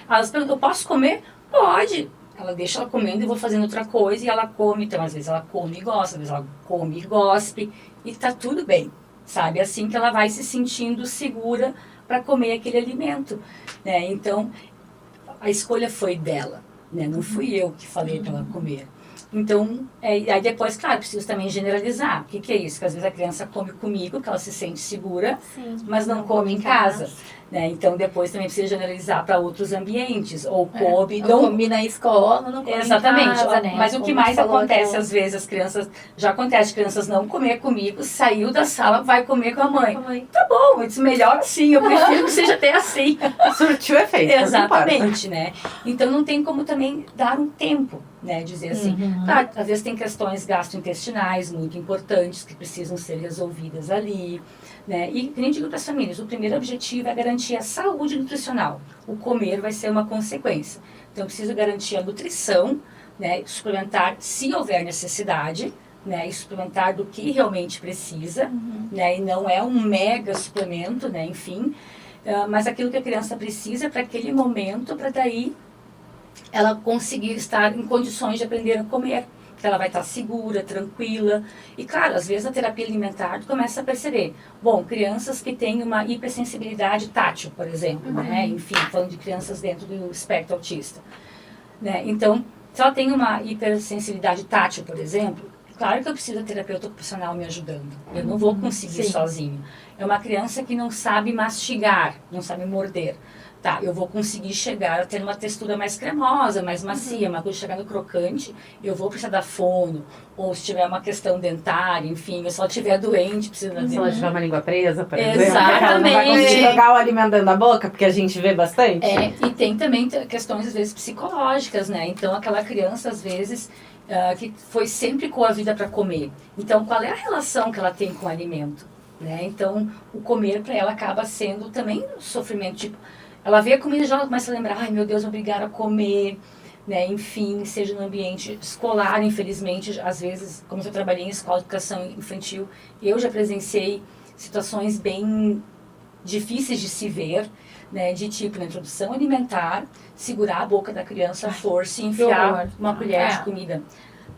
B: Elas perguntam, eu posso comer? Pode. Ela deixa ela comendo e vou fazendo outra coisa e ela come. Então, às vezes ela come e gosta, às vezes ela come e gospe. E tá tudo bem, sabe? Assim que ela vai se sentindo segura para comer aquele alimento, né? Então, a escolha foi dela, né? Não fui eu que falei para ela comer. Então, aí depois, claro, preciso também generalizar. O que é isso? Que às vezes a criança come comigo, que ela se sente segura, sim, mas não come em casa. Né? Então, depois também precisa generalizar para outros ambientes. Ou come...
C: não come na escola, não come
B: exatamente,
C: em casa, né?
B: Mas o que mais acontece, às vezes, as crianças... Já acontece crianças não comer comigo, saiu da sala, vai comer com a mãe. Tá bom, isso melhor assim, eu prefiro que seja até assim.
D: Surtiu efeito.
B: Exatamente, né? Então, não tem como também dar um tempo, né? Dizer assim, claro, às vezes tem questões gastrointestinais muito importantes que precisam ser resolvidas ali, né? E nem digo para as famílias, o primeiro objetivo é garantir a saúde nutricional. O comer vai ser uma consequência. Então, eu preciso garantir a nutrição, né? Suplementar se houver necessidade, né, e suplementar do que realmente precisa, né, e não é um mega suplemento, né, enfim, mas aquilo que a criança precisa para aquele momento, para daí ela conseguir estar em condições de aprender a comer, que ela vai estar segura, tranquila. E claro, às vezes a terapia alimentar tu começa a perceber, bom, crianças que têm uma hipersensibilidade tátil, por exemplo, né, enfim, falando de crianças dentro do espectro autista, né, então, se ela tem uma hipersensibilidade tátil, por exemplo, claro que eu preciso da terapeuta ocupacional me ajudando. Eu não vou conseguir sozinho. É uma criança que não sabe mastigar, não sabe morder. Tá, eu vou conseguir chegar a ter uma textura mais cremosa, mais macia, mas quando chegar no crocante, eu vou precisar dar fono, ou se tiver uma questão dentária, enfim, ou se ela estiver doente, precisa da
D: Se ela tiver uma língua presa, por exemplo,
B: Exatamente.
D: ela não vai conseguir jogar o alimento dentro da boca, porque a gente vê bastante.
B: E tem também questões, às vezes, psicológicas, né? Então, aquela criança, às vezes, que foi sempre com a vida para comer. Então, qual é a relação que ela tem com o alimento? Né? Então, o comer para ela acaba sendo também um sofrimento, tipo, ela vê a comida e já começa a lembrar, ai meu Deus, me obrigaram a comer, né? Enfim, seja no ambiente escolar, infelizmente, às vezes, como eu trabalhei em escola de educação infantil, eu já presenciei situações bem difíceis de se ver, né? De tipo, na introdução alimentar, segurar a boca da criança à força e enfiar uma colher de comida.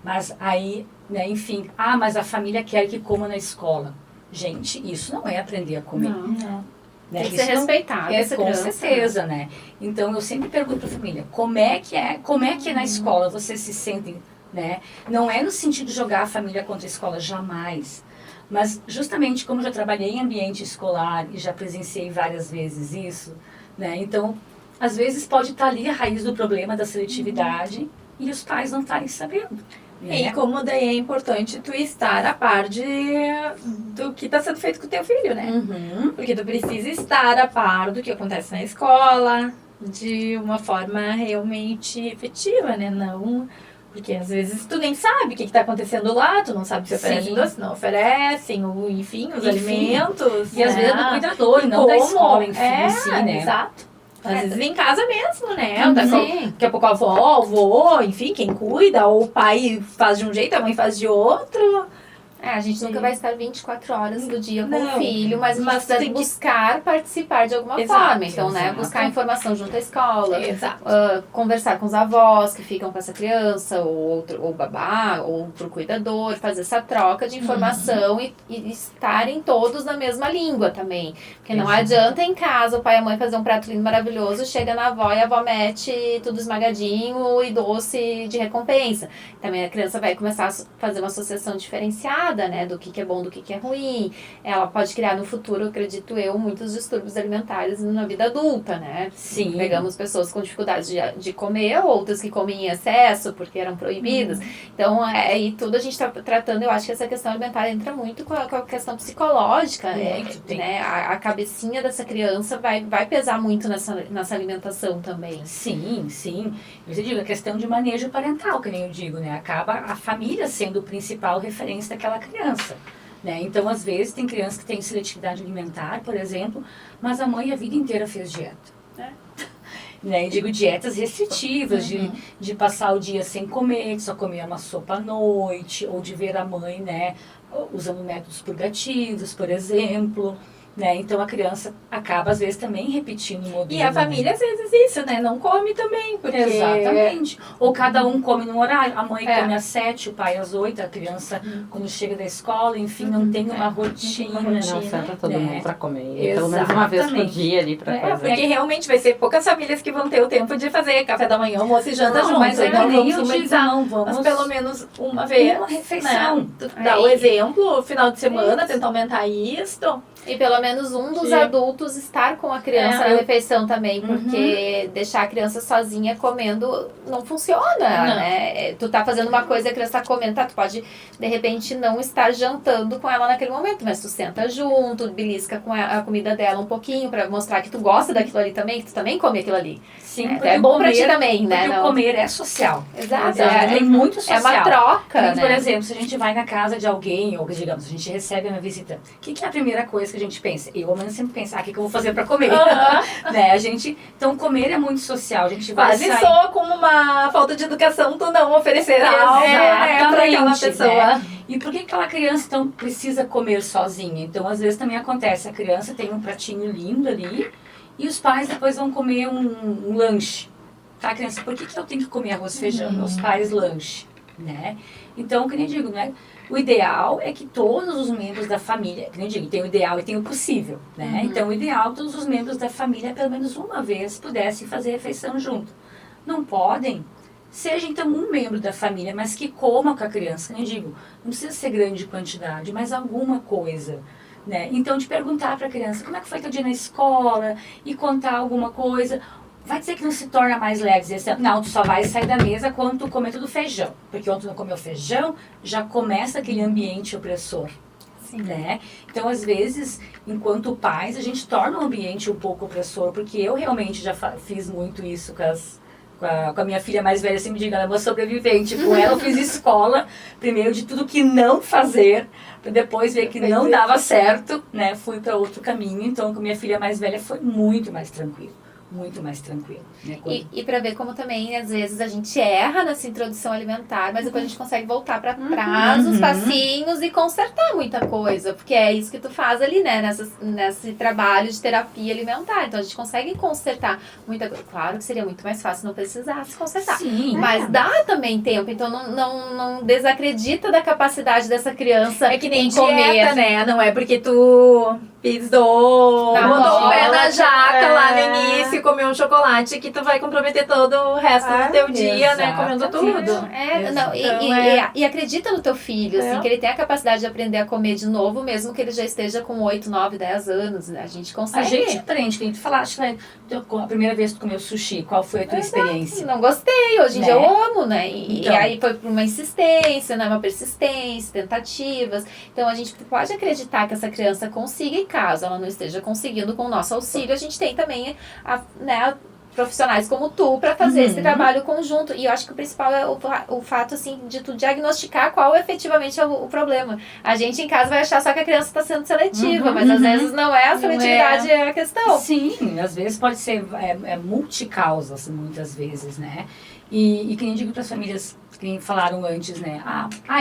B: Mas aí, né, enfim, mas a família quer que coma na escola. Gente, isso não é aprender a comer.
C: Não.
A: Tem que ser respeitado.
B: Com certeza, né? Então, eu sempre pergunto para a família, como é que é na escola? Vocês se sentem, né? Não é no sentido de jogar a família contra a escola, jamais. Mas, justamente, como eu já trabalhei em ambiente escolar e já presenciei várias vezes isso, né? Então, às vezes pode estar ali a raiz do problema da seletividade e os pais não estarem sabendo.
C: E como daí é importante tu estar a par do que está sendo feito com o teu filho, né? Porque tu precisa estar a par do que acontece na escola, de uma forma realmente efetiva, né? Não... Porque às vezes tu nem sabe o que está acontecendo lá, tu não sabe se oferecem doce, não oferecem, ou enfim, os alimentos.
B: E às vezes é do cuidador, não da escola em si, né?
C: Exato. Às vezes em casa mesmo, né? Daqui a pouco a avó, o vô, enfim, quem cuida, ou o pai faz de um jeito, a mãe faz de outro.
A: A gente nunca vai estar 24 horas do dia com o
C: Não,
A: filho, mas a gente
C: mas
A: precisa
C: tem que-
A: participar de alguma
C: Exato,
A: forma. Então, né,
B: exato.
A: buscar informação junto à escola,
C: Exato.
A: conversar com os avós que ficam com essa criança, ou babá, ou pro cuidador, fazer essa troca de informação e estarem todos na mesma língua também. Porque não adianta em casa o pai e a mãe fazer um prato lindo, maravilhoso, chega na avó e a avó mete tudo esmagadinho e doce de recompensa. Também a criança vai começar a fazer uma associação diferenciada, né, do que é bom, do que é ruim. Ela pode criar no futuro, acredito eu, muitos distúrbios alimentares na vida adulta, né?
B: Sim.
A: Pegamos pessoas com dificuldade de comer, outras que comem em excesso porque eram proibidas. Então, aí tudo a gente está tratando, eu acho que essa questão alimentar entra muito com a questão psicológica, né? A cabecinha dessa criança vai pesar muito nessa alimentação também.
B: Sim, sim. Eu te digo, a questão de manejo parental, que nem eu digo, né? Acaba a família sendo o principal referência daquela criança, né? Então, às vezes, tem crianças que têm seletividade alimentar, por exemplo, mas a mãe a vida inteira fez dieta. Né? Eu digo dietas restritivas, de passar o dia sem comer, de só comer uma sopa à noite, ou de ver a mãe, né, usando métodos purgativos, por exemplo. Né? Então a criança acaba, às vezes, também repetindo o modelo.
C: E a família, às vezes, isso, né? Não come também, porque...
B: Exatamente. Ou cada um come num horário. A mãe come às 7, o pai às 8, a criança, quando chega da escola, enfim, não tem uma rotina.
D: Não senta todo mundo pra comer.
B: Exatamente.
D: Pelo menos uma vez por dia ali pra fazer.
C: Porque realmente vai ser poucas famílias que vão ter o tempo de fazer café da manhã, almoço e janta juntos.
B: Mas
C: Então
B: nem
C: vamos
B: eu digo,
C: humanizar.
B: não, vamos...
C: Mas pelo menos uma vez.
B: Uma refeição.
C: Né? Dá o exemplo, final de semana, tentar aumentar isto.
A: E pelo menos um dos adultos estar com a criança na refeição também, porque deixar a criança sozinha comendo não funciona, né? Tu tá fazendo uma coisa e a criança tá comendo, tu pode, de repente, não estar jantando com ela naquele momento, mas tu senta junto, belisca com a comida dela um pouquinho pra mostrar que tu gosta daquilo ali também, que tu também come aquilo ali.
B: Sim,
A: É bom pra ti também, né?
B: Porque o comer é social.
A: Exato.
B: Tem muito social.
A: É uma troca, né?
B: Por exemplo, se a gente vai na casa de alguém, ou digamos, a gente recebe uma visita, o que é a primeira coisa que a gente pensa? Eu, a mãe, sempre pensa, o que eu vou fazer pra comer? Né? Então, comer é muito social. A gente vai
C: Quase soa como uma falta de educação tu não oferecer algo, né, pra aquela pessoa.
B: Né? E por que aquela criança, então, precisa comer sozinha? Então, às vezes também acontece, a criança tem um pratinho lindo ali e os pais depois vão comer um lanche. Tá, criança, por que eu tenho que comer arroz e feijão? Meus pais lanche, né? Então, que nem digo, né? O ideal é que todos os membros da família, que nem digo, tem o ideal e tem o possível, né? Então, o ideal é que todos os membros da família, pelo menos uma vez, pudessem fazer a refeição junto. Não podem? Seja, então, um membro da família, mas que coma com a criança, que nem digo, não precisa ser grande quantidade, mas alguma coisa, né? Então, de perguntar para a criança, como é que foi teu dia na escola? E contar alguma coisa. Vai dizer que não se torna mais leve, dizer assim, não, tu só vai sair da mesa quando tu comer tudo feijão. Porque quando tu não comeu feijão, já começa aquele ambiente opressor.
A: Sim.
B: Né? Então, às vezes, enquanto pais, a gente torna o ambiente um pouco opressor, porque eu realmente já fiz muito isso com a minha filha mais velha, sempre digo, ela é uma sobrevivente. Com ela eu fiz escola, primeiro de tudo que não fazer, para depois ver que não dava certo, né? Fui para outro caminho, então com a minha filha mais velha foi muito mais tranquilo. Muito mais tranquilo. Né?
A: E para ver como também, às vezes, a gente erra nessa introdução alimentar, mas depois a gente consegue voltar para prazos, passinhos e consertar muita coisa. Porque é isso que tu faz ali, né? Nesse trabalho de terapia alimentar. Então a gente consegue consertar muita coisa. Claro que seria muito mais fácil se não precisasse consertar.
B: Sim,
A: mas dá também tempo. Então não desacredita da capacidade dessa criança
C: É que nem
A: em comer.
C: dieta, né? Não é porque tu pisou,
A: Na
C: botou o pé
A: bola,
C: na jaca lá no
A: é.
C: início, comeu um chocolate, que tu vai comprometer todo o resto do teu dia, né? Comendo
B: exatamente.
C: tudo.
A: Não,
C: Então,
A: e acredita no teu filho, assim, que ele tem a capacidade de aprender a comer de novo, mesmo que ele já esteja com 8, 9, 10 anos, né? A gente consegue.
B: A gente aprende, que a gente falaste, né? A primeira vez que tu comeu sushi, qual foi a tua experiência?
A: Não gostei, hoje em dia eu amo, né?
B: Então.
A: E aí foi por uma insistência, né? Uma persistência, tentativas. Então a gente pode acreditar que essa criança consiga, e caso ela não esteja conseguindo, com o nosso auxílio, a gente tem também profissionais como tu para fazer esse trabalho conjunto. E eu acho que o principal é o fato, assim, de tu diagnosticar qual efetivamente é o problema. A gente em casa vai achar só que a criança está sendo seletiva, mas às vezes não é a seletividade é a questão.
B: Sim, às vezes pode ser multicausas, muitas vezes, né? E que nem digo para as famílias que nem falaram antes, né?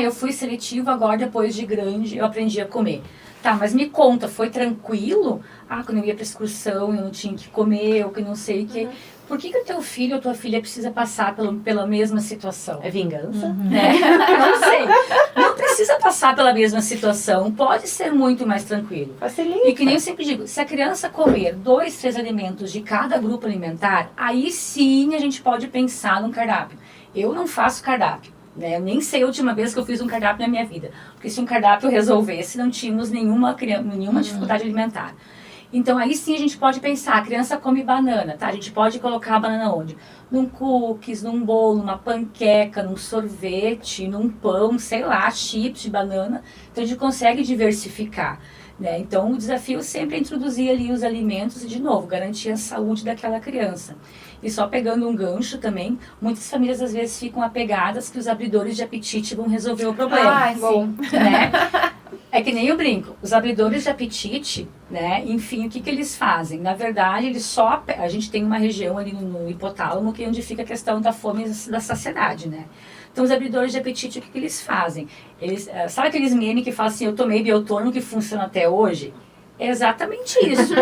B: Eu fui seletivo, agora depois de grande eu aprendi a comer. Tá, mas me conta, foi tranquilo? Quando eu ia pra excursão, eu não tinha que comer, ou que não sei o que. Por que o teu filho ou tua filha precisa passar pela mesma situação?
D: É vingança?
B: Né? Não sei. Não precisa passar pela mesma situação, pode ser muito mais tranquilo.
D: Facilita.
B: E que nem eu sempre digo, se a criança comer 2, 3 alimentos de cada grupo alimentar, aí sim a gente pode pensar num cardápio. Eu não faço cardápio. Né? Eu nem sei a última vez que eu fiz um cardápio na minha vida. Porque se um cardápio resolvesse, não tínhamos nenhuma dificuldade alimentar. Então, aí sim a gente pode pensar, a criança come banana, tá? A gente pode colocar a banana onde? Num cookies, num bolo, numa panqueca, num sorvete, num pão, sei lá, chips de banana. Então, a gente consegue diversificar. Né? Então, o desafio sempre é introduzir ali os alimentos e, de novo, garantir a saúde daquela criança. E só pegando um gancho também, muitas famílias às vezes ficam apegadas que os abridores de apetite vão resolver o problema.
A: Ai, bom.
B: Né? É que nem eu brinco, os abridores de apetite, né? Enfim, o que eles fazem? Na verdade, a gente tem uma região ali no hipotálamo que é onde fica a questão da fome e da saciedade, né? Então, os abridores de apetite, o que eles fazem? Sabe aqueles memes que falam assim, eu tomei biotônico que funciona até hoje? É exatamente isso.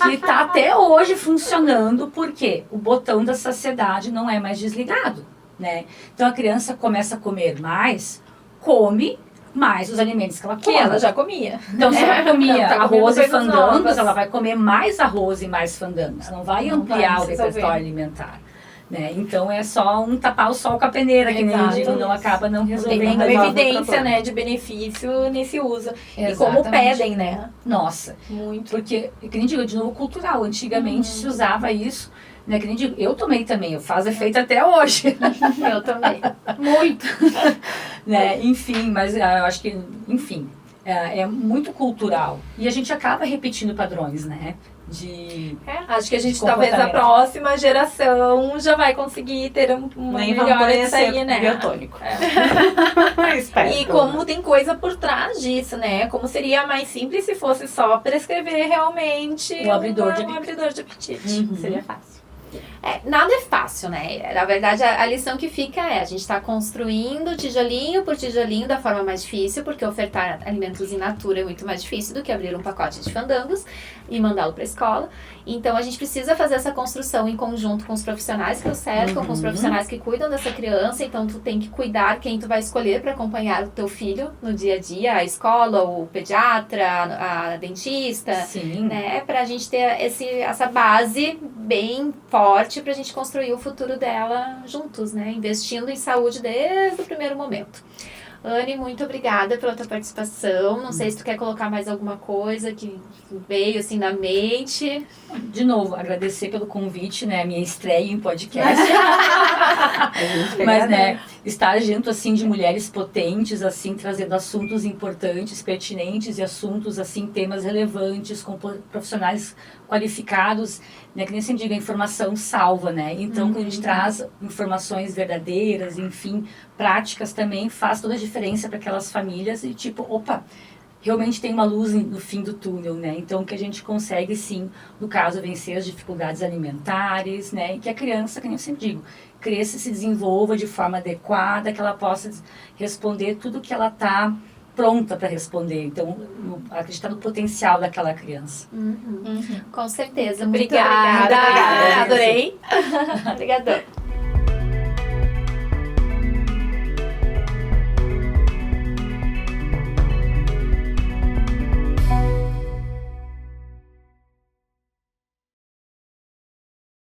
B: Que está até hoje funcionando, porque o botão da saciedade não é mais desligado, né? Então, a criança começa a comer mais, come mais os alimentos que ela come.
C: Que ela já comia.
B: Então, se ela comia
C: Tá comendo
B: arroz e
C: coisas
B: fandangos,
C: novas.
B: ela vai comer mais arroz e mais fandangos. Não vai ampliar o
C: resolver.
B: repertório alimentar. Né? Então, é só tapar o sol com a peneira, que nem eu digo, não acaba não
C: Tem
B: resolvendo.
C: nenhuma
B: resolve o
C: evidência,
B: problema.
C: né, de benefício nesse uso. E
B: Exatamente.
C: como pedem, né?
B: Nossa,
C: Muito.
B: porque, que nem digo, de novo, cultural. Antigamente se usava isso, né? Que nem digo, eu tomei também, faz efeito até hoje.
A: Eu também. Muito.
B: Né? Enfim, mas eu acho que, enfim, é muito cultural. E a gente acaba repetindo padrões, né?
C: Acho que a gente,
B: de
C: talvez a
B: comportamento.
C: próxima geração já vai conseguir ter uma
D: Nem vão
C: melhora
D: poder
C: disso
D: ser
C: aí, né?
D: biotônico.
C: E
D: Espero.
C: como tem coisa por trás disso, né? Como seria mais simples se fosse só prescrever realmente
B: O abridor de
C: um abridor de apetite.
D: Seria fácil.
A: Nada é fácil, né? Na verdade, a lição que fica a gente está construindo tijolinho por tijolinho da forma mais difícil, porque ofertar alimentos in natura é muito mais difícil do que abrir um pacote de fandangos e mandá-lo para a escola. Então, a gente precisa fazer essa construção em conjunto com os profissionais que o cercam, com os profissionais que cuidam dessa criança. Então, tu tem que cuidar quem tu vai escolher para acompanhar o teu filho no dia a dia, a escola, o pediatra, a dentista.
B: Sim.
A: Né? Pra gente ter essa base bem forte pra gente construir o futuro dela juntos, né? Investindo em saúde desde o primeiro momento. Anne, muito obrigada pela tua participação. Não sei se tu quer colocar mais alguma coisa que veio assim na mente.
B: De novo, agradecer pelo convite, né? Minha estreia em podcast. Mas, né, estar junto, assim, de mulheres potentes, assim, trazendo assuntos importantes, pertinentes e assuntos, assim, temas relevantes, com profissionais qualificados, né? Que nem sempre digo, a informação salva, né? Então, quando a gente traz informações verdadeiras, enfim, práticas também, faz toda a diferença para aquelas famílias e, tipo, opa, realmente tem uma luz no fim do túnel, né? Então, que a gente consegue, sim, no caso, vencer as dificuldades alimentares, né? E que a criança, que eu sempre digo, cresça e se desenvolva de forma adequada, que ela possa responder tudo que ela está pronta para responder. Então, acreditar no potencial daquela criança.
A: Com certeza. Muito
C: Obrigada.
A: obrigada.
C: Adorei.
A: Obrigadão.